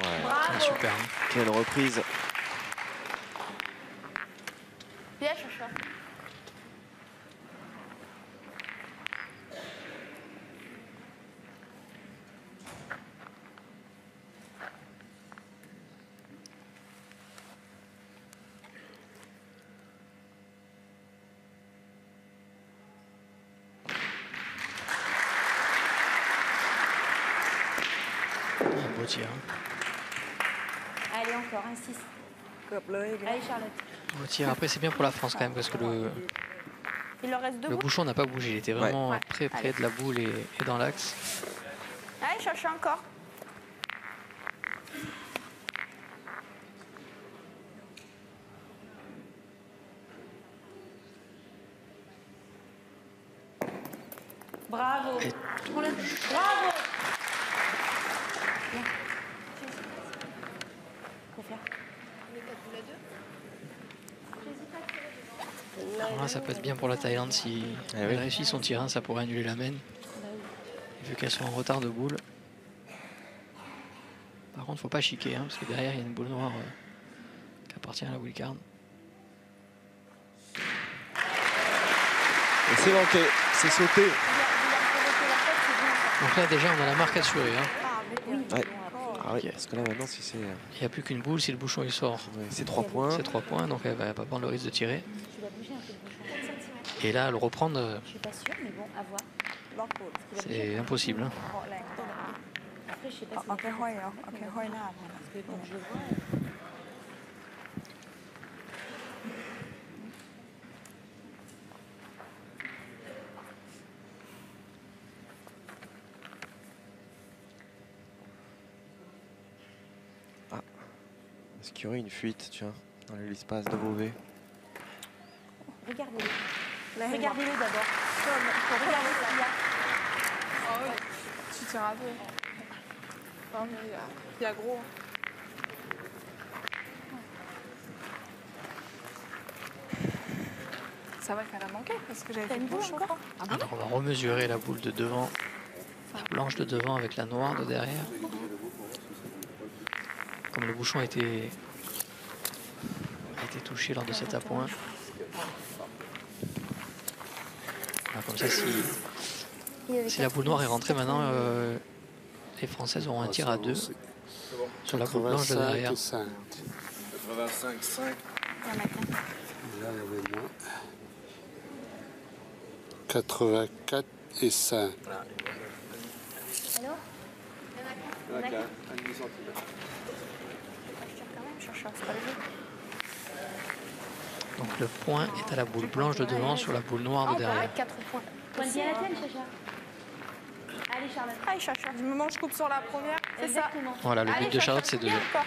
Ah, super. Hein. Quelle reprise. Bien, chouchou. Un beau tir. Hein. Allez, encore un 6. เกือบเลยอีกแล้ว Allez, Charlotte. Beau tir. Après, c'est bien pour la France quand même parce que Il leur reste deux le boules. bouchon n'a pas bougé. Il était vraiment Ouais. très près de la boule et dans l'axe. Allez, chouchou, encore. Bravo. Et- Bravo. Viens. Faut faire. Alors là, ça peut être bien pour la Thaïlande si elle réussit son tir. Hein, ça pourrait annuler la main. Vu qu'elles sont en retard de boule. Par contre, faut pas chiquer hein, parce que derrière il y a une boule noire qui appartient à la wildcard. Et c'est manqué. C'est sauté. Donc là déjà on a la marque assurée. Hein. Ouais. Ah oui, parce que là maintenant, si c'est. Il n'y a plus qu'une boule si le bouchon il sort. Ouais, c'est 3 points. C'est 3 points, donc elle va pas prendre le risque de tirer. Tu vas bouger un peu le bouchon. Et là, le reprendre, Je suis pas sûre, mais bon, à voir. ล็อกปูด c'est impossible. Hein. เคาะแรง Après, je sais pas เอา si. แค่ห้อยเอาแค่ห้อยหน้าพอนะ Parce que bon, je vois. Est-ce qu'il y aurait une fuite, tiens, dans l'espace de Beauvais? Regardez-le. แรง Regardez-le d'abord. Regardez ce qu'il y a. Ah ouais, tu tires un peu. Non, mais il y a gros. Ça va qu'elle a manqué parce que j'avais fait une bouche encore. Alors, on va remesurer la boule de devant, la blanche de devant avec la noire de derrière. Comme le bouchon a été touché lors de cet appoint. Voilà, comme ça, si la boule noire est rentrée maintenant, les Françaises auront un tir à 2 sur la boule blanche de 85 derrière. et 5. 85, 5. Là, il y avait moins. 84 et 5. Allô? Donc le point est à la boule blanche de devant sur la boule noire de derrière. 4 points. Pointy à la tienne, Chacha. Allez, Charlotte. Allez, Chacha. Du moment que je coupe sur la première, c'est ça. Exactement. Voilà, le Allez, but de Charlotte, c'est de Bien encore.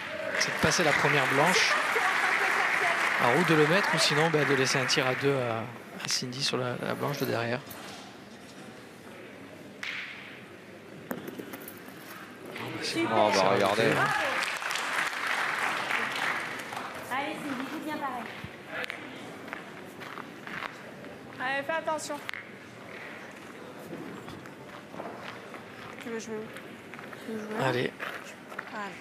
passer la première blanche. Alors, ou de le mettre, ou sinon de laisser un tir à 2 à Cindy sur la blanche de derrière. Oh, bah regardez. Allez, Cindy, tout bien pareil. Allez, fais attention. Tu veux jouer où? Tu veux jouer là? Allez, Allez.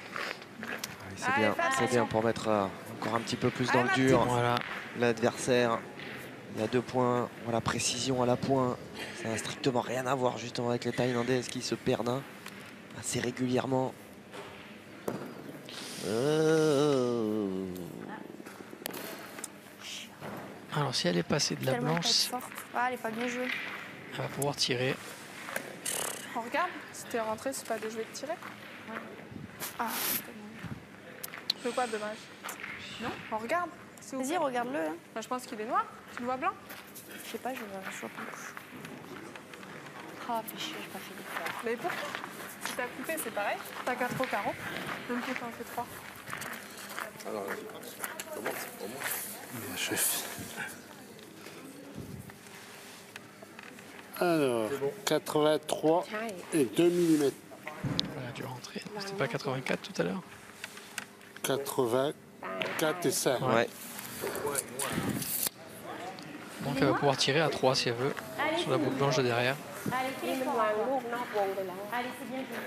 C'est Allez, bien, fais c'est attention. bien pour mettre encore un petit peu plus dans Allez, le ma dur. voilà. L'adversaire, il y a 2 points. Voilà, précision à la pointe. Ça n'a strictement rien à voir justement avec les Thaïlandaises qui se perdent assez régulièrement. Alors, si elle est passée de la Tellement blanche, pas forte. Ah, elle est pas bien jouée. elle va pouvoir tirer. On regarde. Si t'es rentré, c'est pas de jouer de tirer. Ah, Je fais quoi, dommage? Non. On regarde. s'il vous vas-y, plaît. regarde-le. Hein. Bah, je pense qu'il est noir. Tu le vois blanc? Je sais pas, je vois pas. Oh, fais chier, j'ai pas fait d'effort. Mais pourquoi? Si t'as coupé, c'est pareil. T'as 4 au carreau. Même si t'en fais 3. Alors, 83 et 2 mm. Elle a dû rentrer. C'était pas 84 tout à l'heure? 84 et 5. Ouais. Donc, elle va pouvoir tirer à 3 si elle veut, sur la boucle blanche de derrière. Allez, fais l'effort encore. Allez, c'est bien joué.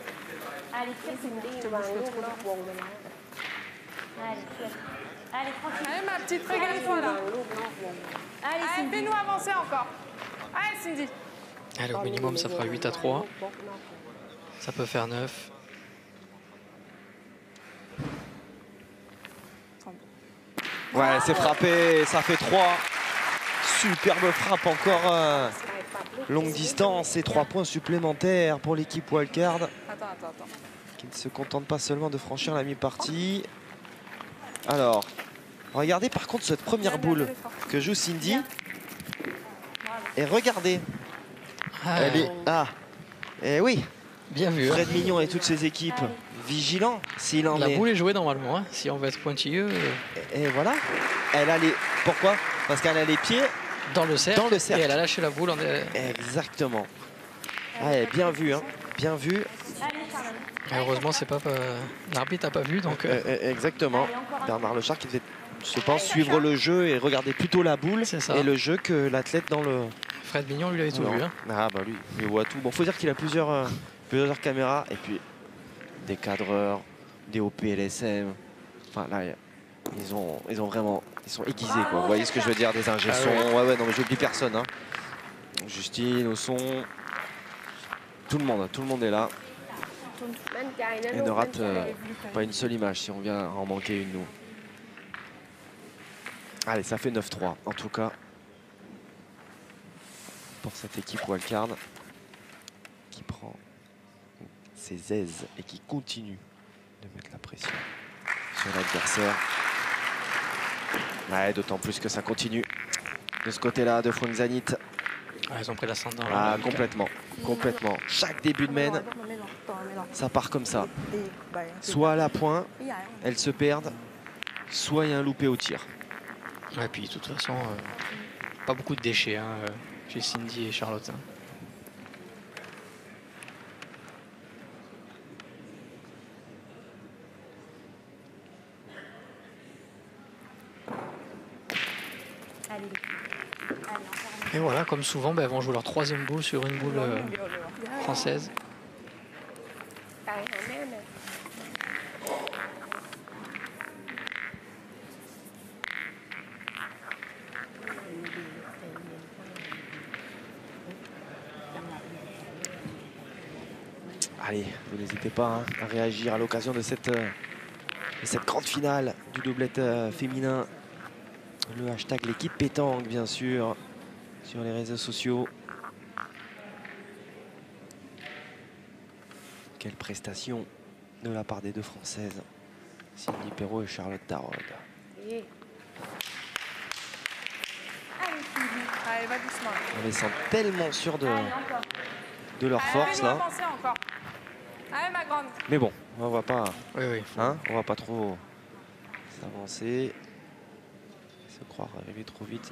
Allez, très c'est bon. Allez, chouette. Allez, tranquille. Allez, ma petite, régale-toi là. Allez, Allez, Cindy. fais-nous avancer encore. Allez, Cindy. Allez, au minimum, ça fera 8 à 3. Ça peut faire 9. Ouais, c'est frappé, ça fait 3. Superbe frappe encore. Longue distance et 3 points supplémentaires pour l'équipe Wildcard, Attends. qui ne se contente pas seulement de franchir la mi-partie. Alors, regardez par contre cette première boule que joue Cindy. Et regardez, elle est... Ah, et oui, Bien vu. Hein. Fred Mignon et toutes ses équipes vigilants s'il en La est. boule est jouée normalement. Hein. Si on veut être pointilleux, Et voilà, elle a les... Pourquoi? Parce qu'elle a les pieds... dans le cercle. Dans le cercle. Et elle a lâché la boule. Exactement. Ouais, bien vu, hein. Bien vu. Allez, Charlotte. Heureusement, c'est pas l'arbitre n'a pas vu. Donc, Exactement. Bernard Lechard qui devait, je pense, suivre le jeu et regarder plutôt la boule C'est ça. et le jeu que l'athlète dans le... Fred Mignon, lui, il avait tout Non. vu. Hein. Ah bah lui, il voit tout. Bon, faut dire qu'il a plusieurs caméras et puis des cadreurs, des OPLSM. Enfin là, ils ont vraiment, ils sont aiguisés quoi. Vous voyez ce que je veux dire, des ingé son. Ouais, non mais j'oublie personne. Hein. Justine au son, tout le monde est là. Et ne rate pas une seule image si on vient en manquer une nous. Allez, ça fait 9-3 en tout cas pour cette équipe Wildcard qui prend ses aises et qui continue de mettre la pression sur l'adversaire. Ouais, d'autant plus que ça continue de ce côté-là de Frunzanit. Ah, ils ont pris l'ascendant. Ah, complètement. Chaque début de mène, ça part comme ça. Soit à la pointe, elles se perdent, soit il y a un loupé au tir. Et puis, de toute façon, pas beaucoup de déchets hein, chez Cindy et Charlotte. Hein. Allez, les filles. Allez, encore un. Et voilà, comme souvent, elles vont jouer leur troisième boule sur une boule française. Allez, vous n'hésitez pas hein, à réagir à l'occasion de cette grande finale du doublette féminin. Le hashtag l'équipe pétanque, bien sûr, sur les réseaux sociaux. Quelle prestation de la part des deux Françaises, Cindy Perrault et Charlotte Darod. Allez, Cindy. Allez, va doucement. On les sent tellement sûrs de Allez, encore. de leur force fais-nous là. avancer encore. Allez, ma grande. Mais bon, on va pas, Oui, oui. hein, on va pas trop s'avancer. Se croire arriver trop vite.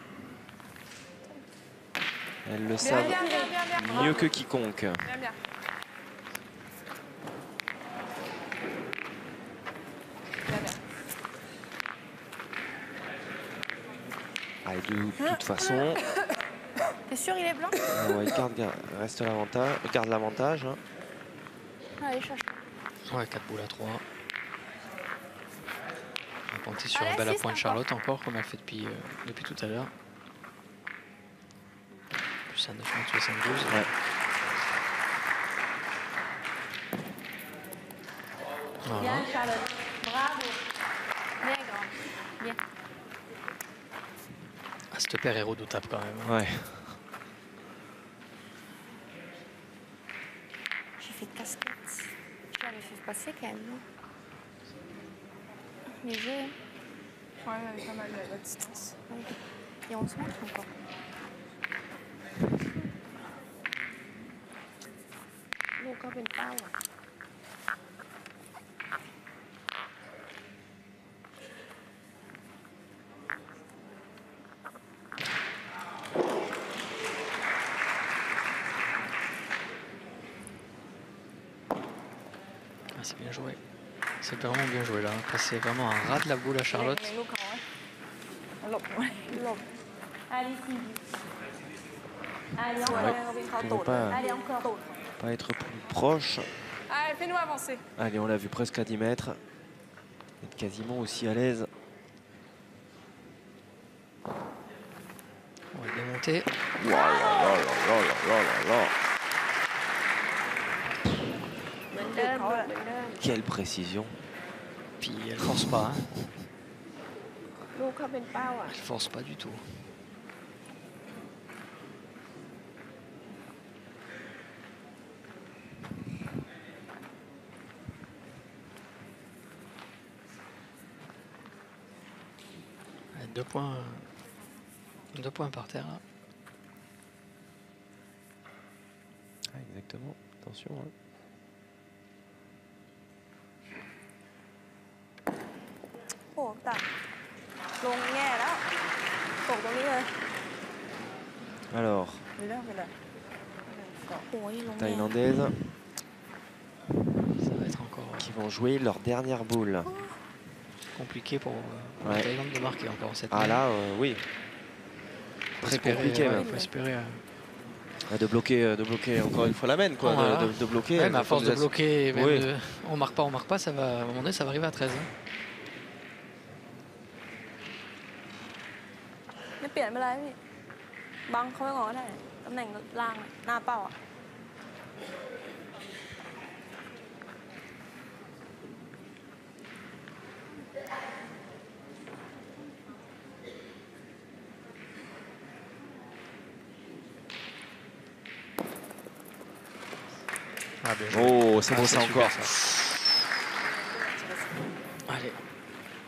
Elles le Bien, savent bien, bien, bien, bien. mieux que quiconque. Bien, bien. Bien, bien. Allez, de toute façon, T'es sûr, il est blanc? reste l'avantage, garde l'avantage. Hein. Allez, cherche. Ouais, 4 boules à 3. On va compter sur Allez, un bel assiste appoint de encore. Charlotte encore, comme elle fait depuis tout à l'heure. Plus à 9,72 m. Ouais. Voilà. Bien, Charlotte. Bravo. Bien, grand. Bien. Ah, cette paire est redoutable quand même. Hein. Ouais. J'ai fait casse-tête. Je l'avais fait passer quand même. Non? Les jeux, Ouais, elle est pas mal la distance. oui. Et on se montre encore.ลูกก็เป็นเป้าอ่ะ Ah, c'est bien joué. C'est vraiment bien joué là. C'est vraiment un ras de la boule à Charlotte. เล็งลูกเขาไว้หลบไว้หลบ Allez, Sylvie. Allez, สวย encore. เลยเขาวิ่งเข้าตูด Pas, Allez, encore. pas être plus proche. Allez, fais-nous avancer. Allez, on l'a vu presque à 10 mètres. Être quasiment aussi à l'aise. On va le démonter. Wow, là, là, là, là, là, là, là. เหมือนเดิม เขา เห อะ มือนเดิม Quelle précision. Puis elle force pas. Hein. ลูกเขาเป็นเป้าอ่ะ Elle force pas du tout. Ouais, 2 points par terre là. Ah, exactement. Attention. Hein. โอ้ตัดลงแง่แล้วตกตรงนี้เลย Alors, มีเรื่องไปเลย โอ้ยลงแน่ Thaïlandaises Ça va être encore qui vont jouer leur dernière boule. compliqué pour Ouais. la Thaïlande de marquer encore cette Ah main. là, oui. Faut Très espérer, compliqué ouais, même. faut espérer. De bloquer encore une fois la main, quoi. Voilà. De bloquer. Ouais, mais à force de bloquer, même Oui. on marque pas, ça va, à un moment donné, ça va arriver à 13. Hein. ไม่เปลี่ยนไม่เป็นไรพี่บังเขาไว้ก่อนก็ได้ตำแหน่งล่างหน้าเป้าอ่ะ Ah, bien joué. Oh, c'est beau ça super, encore. ça. Allez.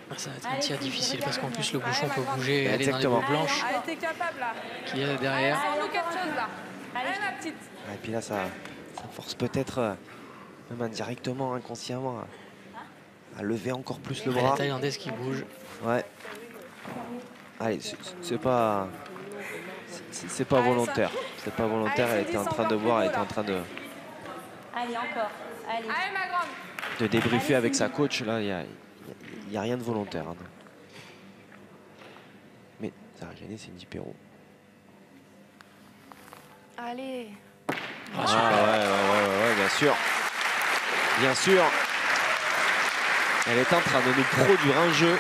Ah, ça va être un Allez, tir Sylvie, difficile regarde parce qu'en bien. plus le Allez, bouchon ma peut grande. bouger, aller dans les Exactement. boules blanches Allez, t'es capable là. qu'il y a Allez, derrière. sors-nous quelque chose là. Allez, ma petite. Et puis là, ça force peut-être, même indirectement, inconsciemment, à lever encore plus le Et la bras. Thaïlandaise qui bouge. Ouais. Allez, c'est pas. C'est pas Allez, volontaire. C'est pas volontaire. Allez, Elle était en Sylvie, train de c'est encore voir, elle plus était haut, en train Allez, encore. Allez. Allez, ma grande. de débriefer Allez, avec sa Sylvie. coach. Là, il y a rien de volontaire. Hein. Mais ça a gêné Cindy Perrault. Allez. Ah, super. Ouais, bien sûr. Bien sûr. Elle est en train de nous produire un jeu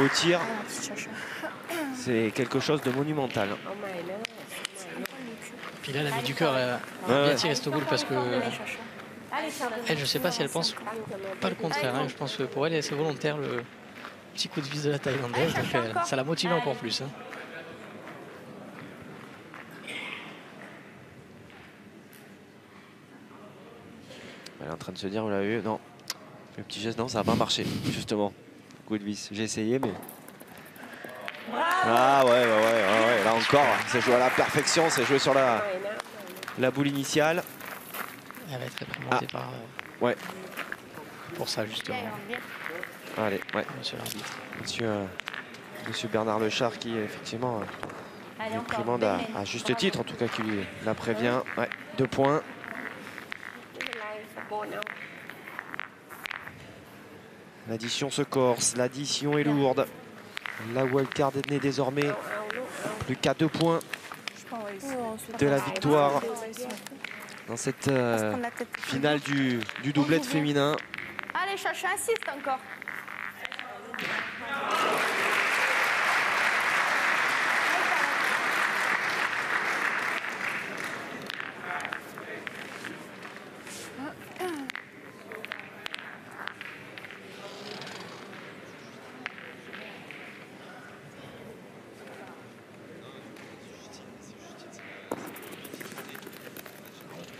au tir. Ah, petite chacha. C'est quelque chose de monumental. เอาใหม่นะ Puis là, elle a mis du cœur, elle a Ouais. bien tiré cette boule parce que Allez, chacha. Allez, Charlotte. elle, je sais pas si elle pense pas le contraire. Hein. Je pense que pour elle, c'est volontaire le petit coup de vis de la Thaïlandaise. Donc ça la motive encore plus. Hein. Elle est en train de se dire, vous l'avez vu, non. Le petit geste, non, ça va pas marcher, justement. Coup de vis. J'ai essayé, mais. Ah ouais. Là encore, c'est joué à la perfection, c'est joué sur la. หน่อยนะ la boule initiale. Elle va être réprimandée par... Ouais. Pour ça, justement. Allez, ouais. Monsieur l'arbitre. Monsieur Bernard Lechard qui, effectivement, réprimande à juste titre, en tout cas, qui lui la prévient. Ouais, 2 points. L'addition se corse, l'addition est lourde. La wildcard n'est désormais plus qu'à 2 points de la victoire dans cette finale du doublette féminin. Allez, Chacha, insiste encore.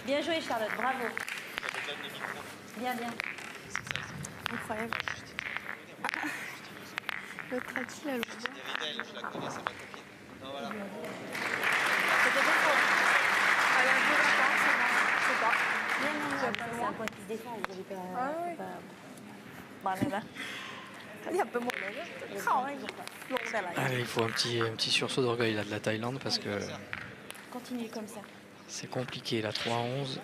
Bien joué, Charlotte, bravo. Bien, bien. Incroyable. Le traki, là, le blanc. Elle a joué là-bas, je sais pas. C'est un point qui se défend, vous avez pas... Ah oui. Bắn này nè. ขยับไปหมดเลยเนี่ยเข่าให้ลงแต่ไหล Allez, il faut un petit sursaut d'orgueil là de la Thaïlande parce que Continue comme ça. c'est compliqué là, 3-11.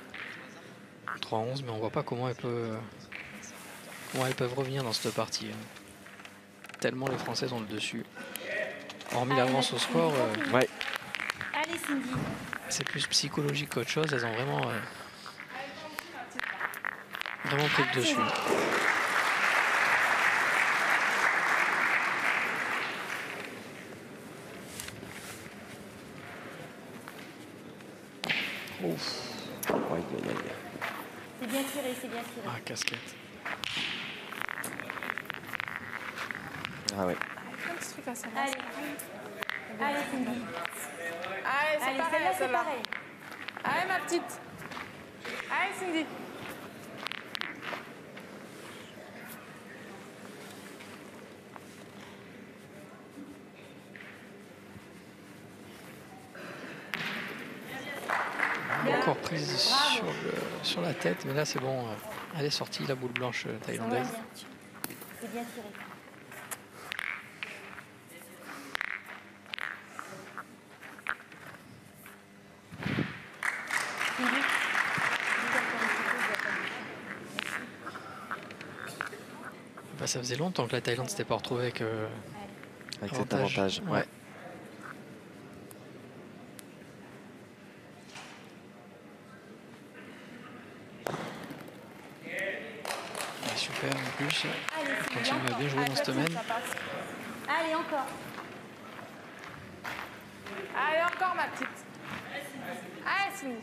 3-11, mais on voit pas comment elles peuvent revenir dans cette partie. Tellement les Françaises ont le dessus. Hormis l'avance au score, Ouais. Allez, Cindy. c'est plus psychologique qu'autre chose. Elles ont vraiment pris le dessus. Ouf. Aïe, aïe, aïe. C'est bien tiré, c'est bien tiré. Ah, casquette. Ah ouais. Plein de trucs à ça. Allez. Allez, Cindy. Allez, c'est Allez, pareil, celle-là, c'est celle-là. pareil. Allez, ma petite. Allez, Cindy. Encore prise sur la tête, mais là c'est bon. Elle est sortie, la boule blanche thaïlandaise. C'est bien tiré. Bah, ça faisait longtemps que la Thaïlande s'était pas retrouvée avec, Avec cet avantage. Ouais. Et super en plus. Allez, Elle Cindy, continue à bien jouer dans cette semaine. Allez, encore. Allez, encore, ma petite. Allez, Cindy.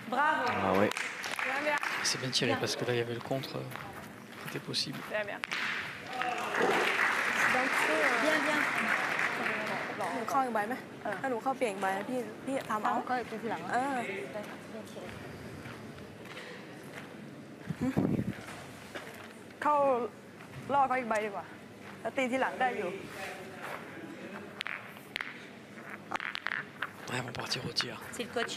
Bravo. Ah ouais. Bien, bien. C'est bien tiré parce que là il y avait le contre qui était possible. Bien, bien. Bien, bien. หนูเข้าอีกใบไหมถ้าหนูเข้าเปลี่ยนอีกใบนะพี่ทำเอา ก็อีกทีหลัง เออ Bien tiré. เข้าล่อเขาอีกใบดีกว่าแล้วตีทีหลังได้อยู่ Ouais, ils vont partir au tir. C'est le coach.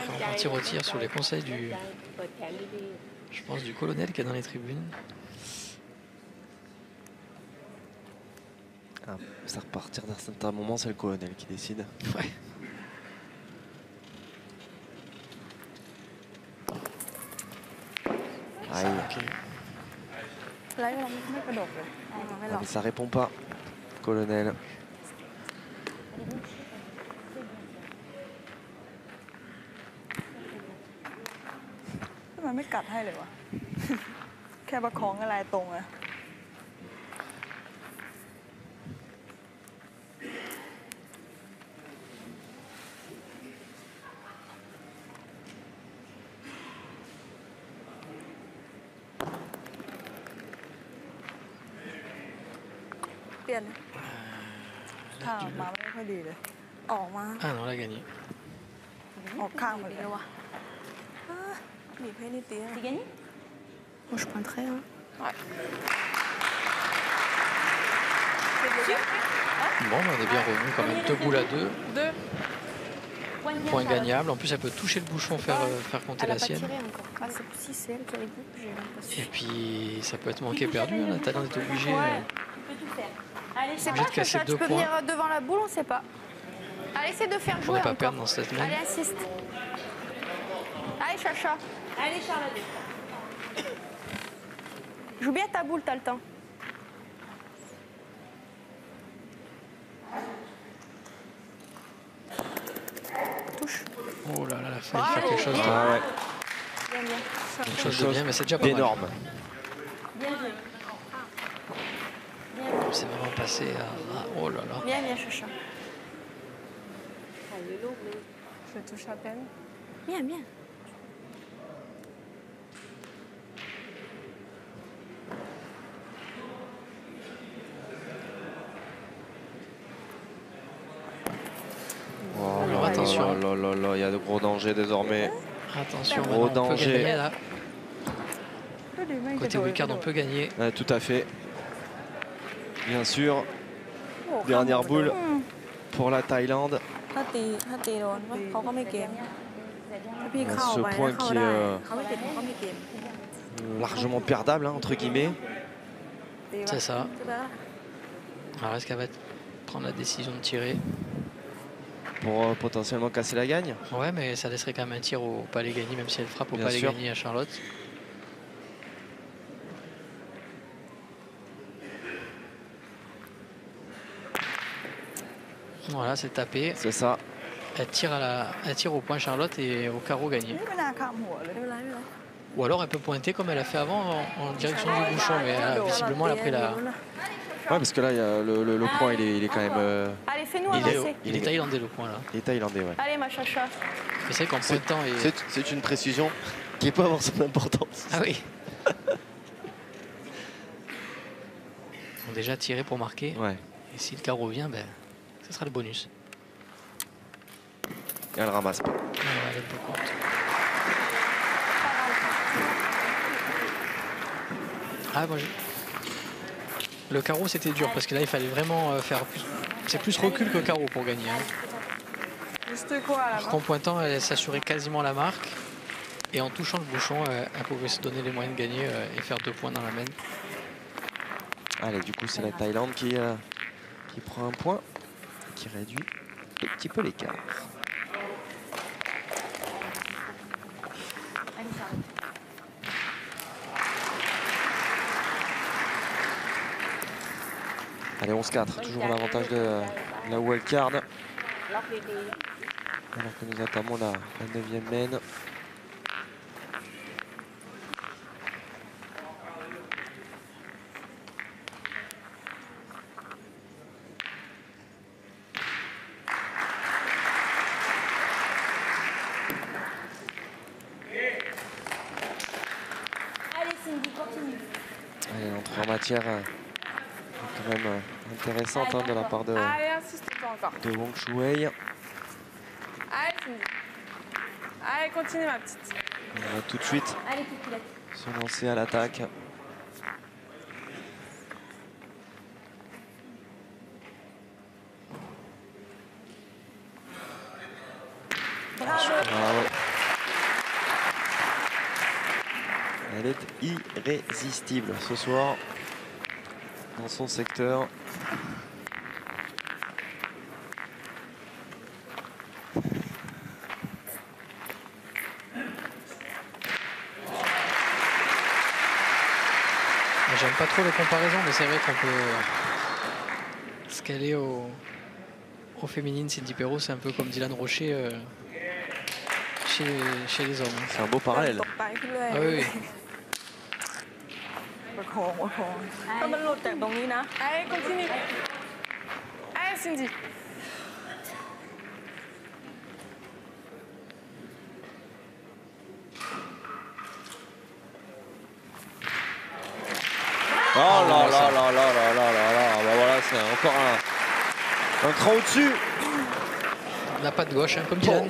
Ils vont partir au tir sous les conseils du, je pense, du colonel qui est dans les tribunes. Ah, ça repartir d'un certain moment, c'est le colonel qui décide. Ouais. Aïe. Ok. ไล่เราไม่กระดกเลยไม่หร Ah, อก mais ça répond pas. Colonel. ทำไมไม่กัดให้เลยวะ แค่ประคองอะไรตรงอะ เปลี่ยน Là ท่ามาไม่ค่อยดีเลย ออกมา Ah non, elle a gagné. ออกข้างหมดเลยว่ะบีบให้นิดเดียว C'est gagné? Moi je pointerais hein. Bon, on est bien revenu quand même. 2 boules à 2. 2. Point gagnable. En plus, elle peut toucher le bouchon, faire compter Elle a la pas sienne. tiré encore. Ah, c'est si c'est elle qui a les boucles, j'ai l'impression. Et puis, ça peut être manqué perdu. Hein. La Thaïlande est obligée. Ouais, tu peux tout faire. Allez, C'est Obligé pas de casser Chacha, 2 tu peux points. venir devant la boule, on sait pas. Allez, essaie de faire Pour jouer ne pas encore. perdre dans cette même. Allez, assiste. Allez, Chacha. allez Charlotte. Joue bien ta boule, t'as le temps. Touche. Oh là là, il fallait faire quelque chose, Ah ouais, Bien, bien. quelque chose de bien, mais c'est déjà pas mal. d'énorme. Bien joué. C'est vraiment passé à... Oh là là. Bien, bien, Chacha. Je touche à peine. Bien, bien. Oh Alors, là attention. là là là, il y a de gros dangers désormais. Attention, Gros maintenant, on peut danger. gagner là. ก็ดีไม่กระ Côté โดด wildcard, on peut gagner. Ouais, tout à fait. Bien sûr, โอ้โห dernière boule อืม pour la Thaïlande. ถ้าตีโดนเขาก็ไม่เกมถ้าพี่เข้า Ce ไป point เข้า qui ได้ est เขาไม่ติดเขาก็ไม่เกม largement perdable, hein, entre guillemets. ตีปะ C'est ça. ใช่ปะ Alors, est-ce qu'elle va prendre la décision de tirer? Pour potentiellement casser la gagne. Ouais, mais ça laisserait quand même un tir au palais gagné, même si elle frappe au Bien palais sûr. gagné à Charlotte. Voilà, c'est tapé. C'est ça. Elle tire au point Charlotte et au carreau gagné. นี่ไม่น่าข้ามหัวเลยไม่เป็นไรไม่เป็นไร Ou alors elle peut pointer comme elle a fait avant en direction du bouchon, mais visiblement elle a pris la... Ouais, parce que là, il y a le point, il est quand même. Allez, fais-nous Il est, avancer. il est thaïlandais le point là. Il est thaïlandais, ouais. Allez, ma Chacha. Mais c'est vrai qu'en pointant... Et... C'est une précision qui peut avoir son importance. Ah oui. Ils ont déjà tiré pour marquer. Ouais. Et si le carreau vient, ben, ce sera le bonus. Et elle ramasse pas. Ah ouais, elle est pas courte. Ah, moi, le carreau c'était dur parce que là il fallait vraiment faire plus... C'est plus recul que carreau pour gagner. Hein. Juste quoi là Alors qu'en pointant, elle s'assurait quasiment la marque. Et en touchant le bouchon, elle pouvait se donner les moyens de gagner et faire 2 points dans la main. Allez, du coup, c'est la Thaïlande qui prend un point, qui réduit un petit peu l'écart. Allez Charlotte. Allez, 11-4, toujours l'avantage de la wildcard. Alors que nous entamons la 9e main. Allez Cindy, continue. Allez, l'entrée en matière quand même intéressante, hein, de la part de Allez, insiste pas encore. Wong Shuwei. Allez, Cindy. Allez, continue, ma petite. On va tout de suite Allez, Coupilette. se lancer à l'attaque. Bravo. Elle est irrésistible ce soir dans son secteur. J'aime pas trop les comparaisons, mais c'est vrai qu'on peut scaler au féminine. Cindy Perrault, c'est un peu comme Dylan Rocher chez les hommes. C'est un beau parallèle. ตกไปขึ้นเรื่อย Ah oui, oui. ประคองประคองถ้ามันหลุดจากตรงนี้นะ Allez, continue. Allez, Cindy. Oh là là là là là là là là. Bah voilà, c'est encore Un cran au-dessus. La patte gauche, hein, comme Dylan.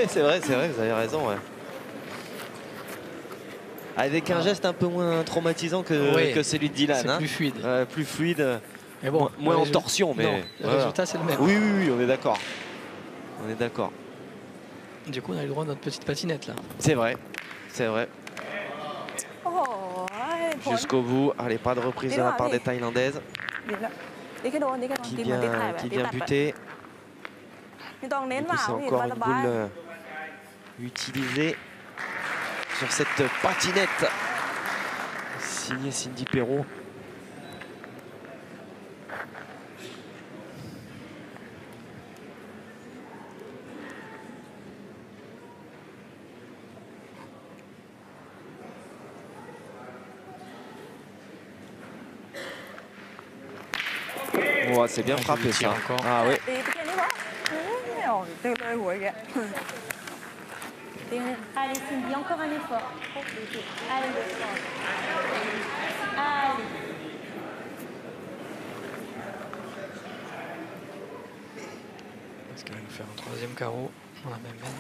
C'est vrai, vous avez raison. Ouais. Avec un geste un peu moins traumatisant que celui de Dylan. C'est plus fluide. Plus fluide. Mais bon, moins en torsion. Mais non, le résultat, c'est le même. Oui, on est d'accord. On est d'accord. Du coup, on a eu le droit à notre petite patinette là. C'est vrai. Oh, Jusqu'au bout. Allez, pas de reprise de la part des Thaïlandaises. Qui vient buter. Du coup, c'est encore une boule utilisée sur cette patinette. Signée Cindy Perrault. Oh, c'est bien frappé ça. Encore. Ah oui. Allez, Cindy, encore un effort. Allez. Est-ce qu'elle va nous faire un troisième carreau dans la même main?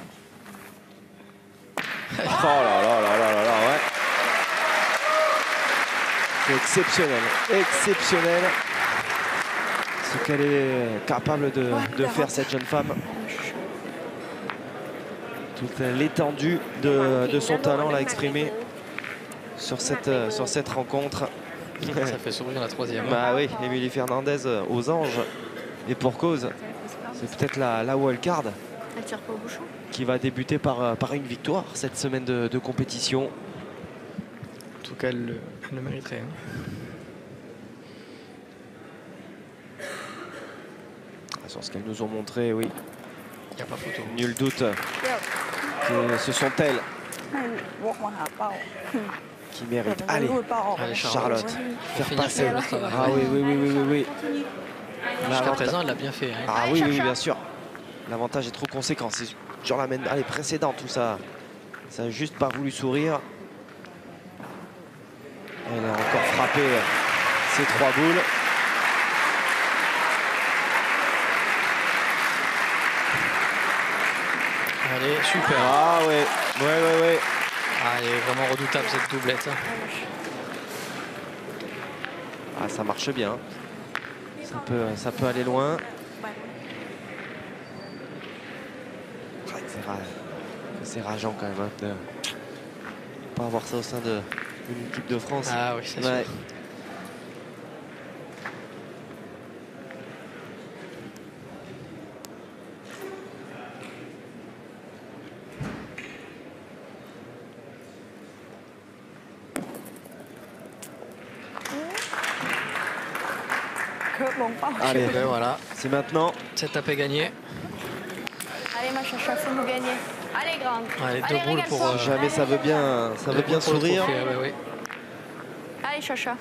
Oh là là, ouais. C'est exceptionnel. Ce qu'elle est capable de faire, cette jeune femme. Toute l'étendue de son talent l'a exprimé sur cette rencontre. Ça fait sourire la troisième. Bah oui, Émilie Fernandez aux anges. Et pour cause, c'est peut-être la wildcard Elle tire pas au bouchon. qui va débuter par une victoire cette semaine de compétition. En tout cas, elle le mériterait. Hein. Sur ce qu'elles nous ont montré, oui. Il n'y a pas photo. Nul doute que ce sont elles qui méritent. Allez, Charlotte, faire passer. Ah oui. Jusqu'à présent, elle l'a bien fait. Hein. Ah oui, bien sûr. L'avantage est trop conséquent. C'est sur la main précédente tout ça. Ça n'a juste pas voulu sourire. Elle a encore frappé ces 3 boules. Allez, super. Ah ouais. Ah, elle est vraiment redoutable cette doublette. Ah, ça marche bien. Ça peut aller loin. C'est rageant quand même de ne pas avoir ça au sein d'une équipe de France. Ah oui, c'est sûr. Allez, Ben voilà, c'est maintenant. cette tape est gagnée. Allez, ma chacha, faut nous gagner. Allez, grande. Allez, 2 boules pour. régale-toi. Jamais ça veut bien sourire. Oui. Allez, chacha.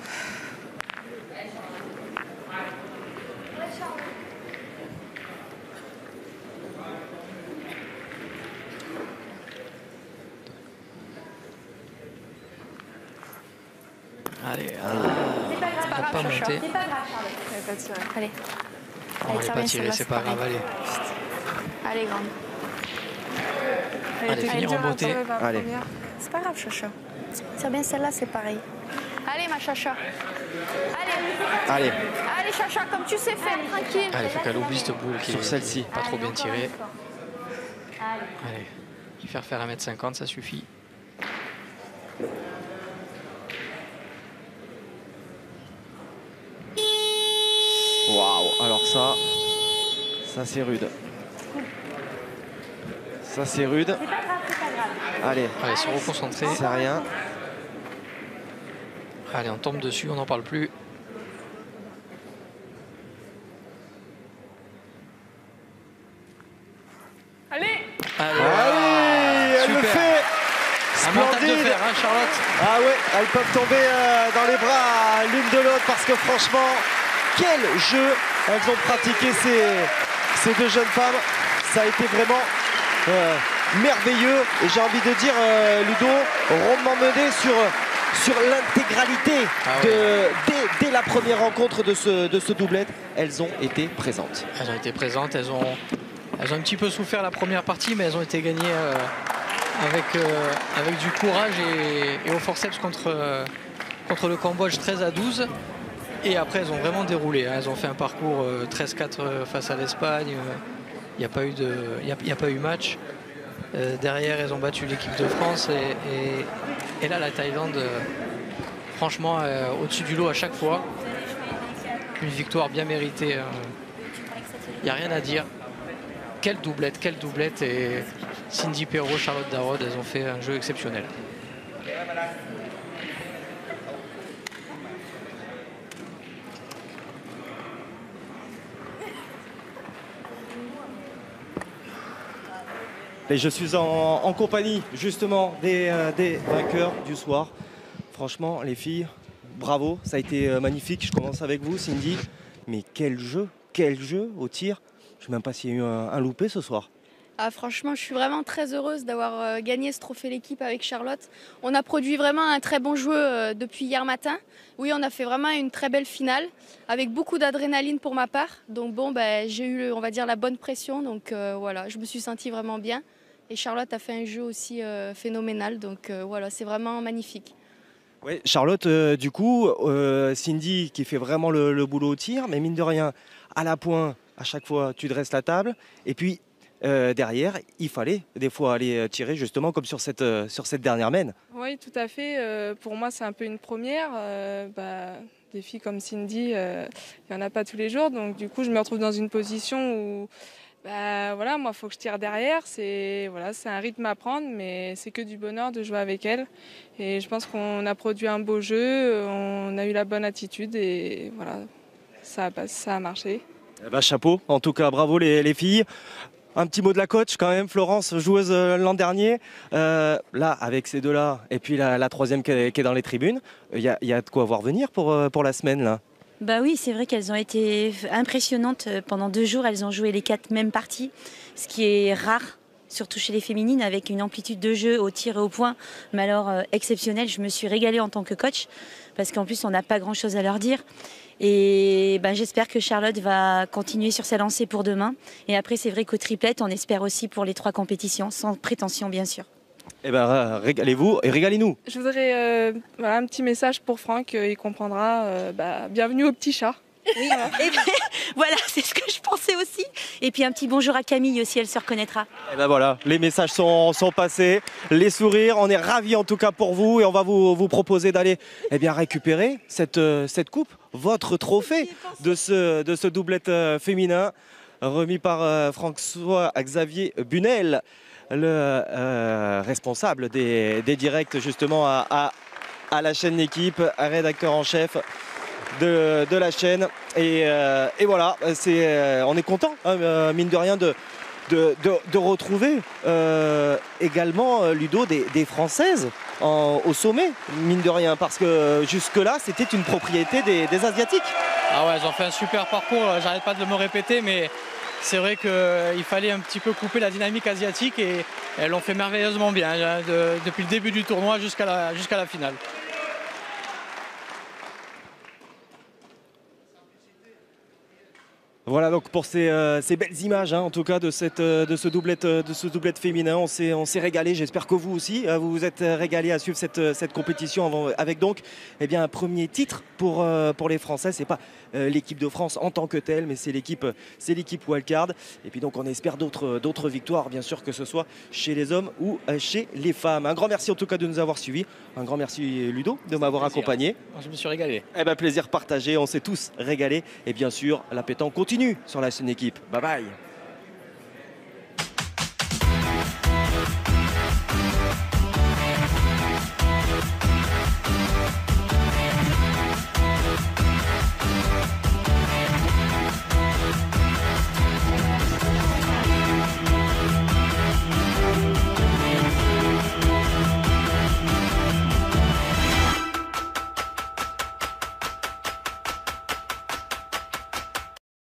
Allez, C'est pas pas grave, chacha. monté. C'est pas grave, Charlotte. Allez. On va tiens, pas viens, tirer, celle-là, c'est pas grave, pareil. allez. Allez, grande. Allez, finir en beauté. Allez. C'est pas grave, chacha. Tiens bien, celle-là, c'est pareil. Allez, ma chacha. Allez. Allez, chacha, comme tu sais faire, tranquille. Allez, il faut qu'elle oublie cette boule qui Sur est celle-ci. pas trop bien tirée. Allez. Allez, lui faire 1m50, ça suffit. Waouh, alors ça c'est rude. Ça c'est rude. C'est pas grave, c'est pas grave. Allez, Allez, se reconcentrer. c'est rien. Allez, on tombe dessus, on n'en parle plus. Allez. Allez, Allez, elle le super. fait. Un mental de Splendide. fer, hein, Charlotte. Ah ouais, elles peuvent tomber dans les bras l'une de l'autre parce que franchement, quel jeu elles ont pratiqué ces deux jeunes femmes. Ça a été vraiment merveilleux. Et j'ai envie de dire, Ludo, rondement mené sur l'intégralité dès la première rencontre de ce doublette, elles ont été présentes. Elles ont été présentes, elles ont un petit peu souffert la première partie, mais elles ont été gagnées avec du courage et au forceps contre le Cambodge 13-12. Et après, elles ont vraiment déroulé. Elles ont fait un parcours 13-4 face à l'Espagne. Il n'y a pas eu match. Derrière, elles ont battu l'équipe de France. Et là, la Thaïlande, franchement, au-dessus du lot à chaque fois. Une victoire bien méritée. Il n'y a rien à dire. Quelle doublette. Et Cindy Perrault, Charlotte Darod, elles ont fait un jeu exceptionnel. Et je suis en compagnie justement des vainqueurs du soir. Franchement, les filles, bravo, ça a été magnifique. Je commence avec vous, Cindy. Mais quel jeu au tir. Je ne sais même pas s'il y a eu un loupé ce soir. Ah, franchement, je suis vraiment très heureuse d'avoir gagné ce trophée l'équipe avec Charlotte. On a produit vraiment un très bon jeu depuis hier matin. Oui, on a fait vraiment une très belle finale avec beaucoup d'adrénaline pour ma part. Donc bon, j'ai eu, on va dire, la bonne pression. Donc voilà, je me suis sentie vraiment bien. Et Charlotte a fait un jeu aussi phénoménal. Donc voilà, c'est vraiment magnifique. Ouais, Charlotte, du coup, Cindy qui fait vraiment le boulot au tir, mais mine de rien, à la pointe, à chaque fois, tu dresses la table. Et puis derrière, il fallait des fois aller tirer justement comme sur cette dernière mène. Oui, tout à fait. Pour moi, c'est un peu une première. Des filles comme Cindy, il n'y en a pas tous les jours. Donc du coup, je me retrouve dans une position où voilà, moi, il faut que je tire derrière. C'est un rythme à prendre, mais c'est que du bonheur de jouer avec elle. Et je pense qu'on a produit un beau jeu, on a eu la bonne attitude et voilà, ça a marché. Eh ben, chapeau, en tout cas, bravo les filles. Un petit mot de la coach quand même, Florence, joueuse l'an dernier. Là, avec ces deux-là, et puis la troisième qui est dans les tribunes, il y a de quoi voir venir pour la semaine là. Bah oui, c'est vrai qu'elles ont été impressionnantes pendant 2 jours. Elles ont joué les 4 mêmes parties, ce qui est rare, surtout chez les féminines, avec une amplitude de jeu au tir et au point, mais alors exceptionnelle. Je me suis régalée en tant que coach, parce qu'en plus, on n'a pas grand-chose à leur dire. Et j'espère que Charlotte va continuer sur sa lancée pour demain. Et après, c'est vrai qu'au triplette, on espère aussi pour les 3 compétitions, sans prétention bien sûr. Eh ben, régalez-vous et régalez-nous. Je voudrais un petit message pour Franck, il comprendra. Bienvenue au petit chat. Oui, et voilà, c'est ce que je pensais aussi. Et puis un petit bonjour à Camille aussi, elle se reconnaîtra. Et ben voilà, les messages sont passés, les sourires, on est ravis en tout cas pour vous et on va vous proposer d'aller récupérer cette coupe, votre trophée de ce doublette féminin remis par François-Xavier Bunel, le responsable des directs justement à la chaîne L'équipe, rédacteur en chef de la chaîne et voilà, on est content mine de rien de retrouver également Ludo des Françaises au sommet, mine de rien, parce que jusque là c'était une propriété des Asiatiques. Ah ouais, elles ont fait un super parcours, j'arrête pas de me répéter, mais c'est vrai qu'il fallait un petit peu couper la dynamique asiatique et elles l'ont fait merveilleusement bien, depuis le début du tournoi jusqu'à la finale. Voilà donc pour ces belles images en tout cas de ce doublette féminin. On s'est régalé, j'espère que vous aussi vous vous êtes régalé à suivre cette compétition avec donc un premier titre pour les Français. C'est pas l'équipe de France en tant que telle, mais c'est l'équipe wildcard. Et puis donc on espère d'autres victoires, bien sûr, que ce soit chez les hommes ou chez les femmes. Un grand merci en tout cas de nous avoir suivis. Un grand merci Ludo de m'avoir accompagné. Je me suis régalé. Plaisir partagé, on s'est tous régalés. Et bien sûr, la pétanque continue sur la chaîne Équipe. Bye bye.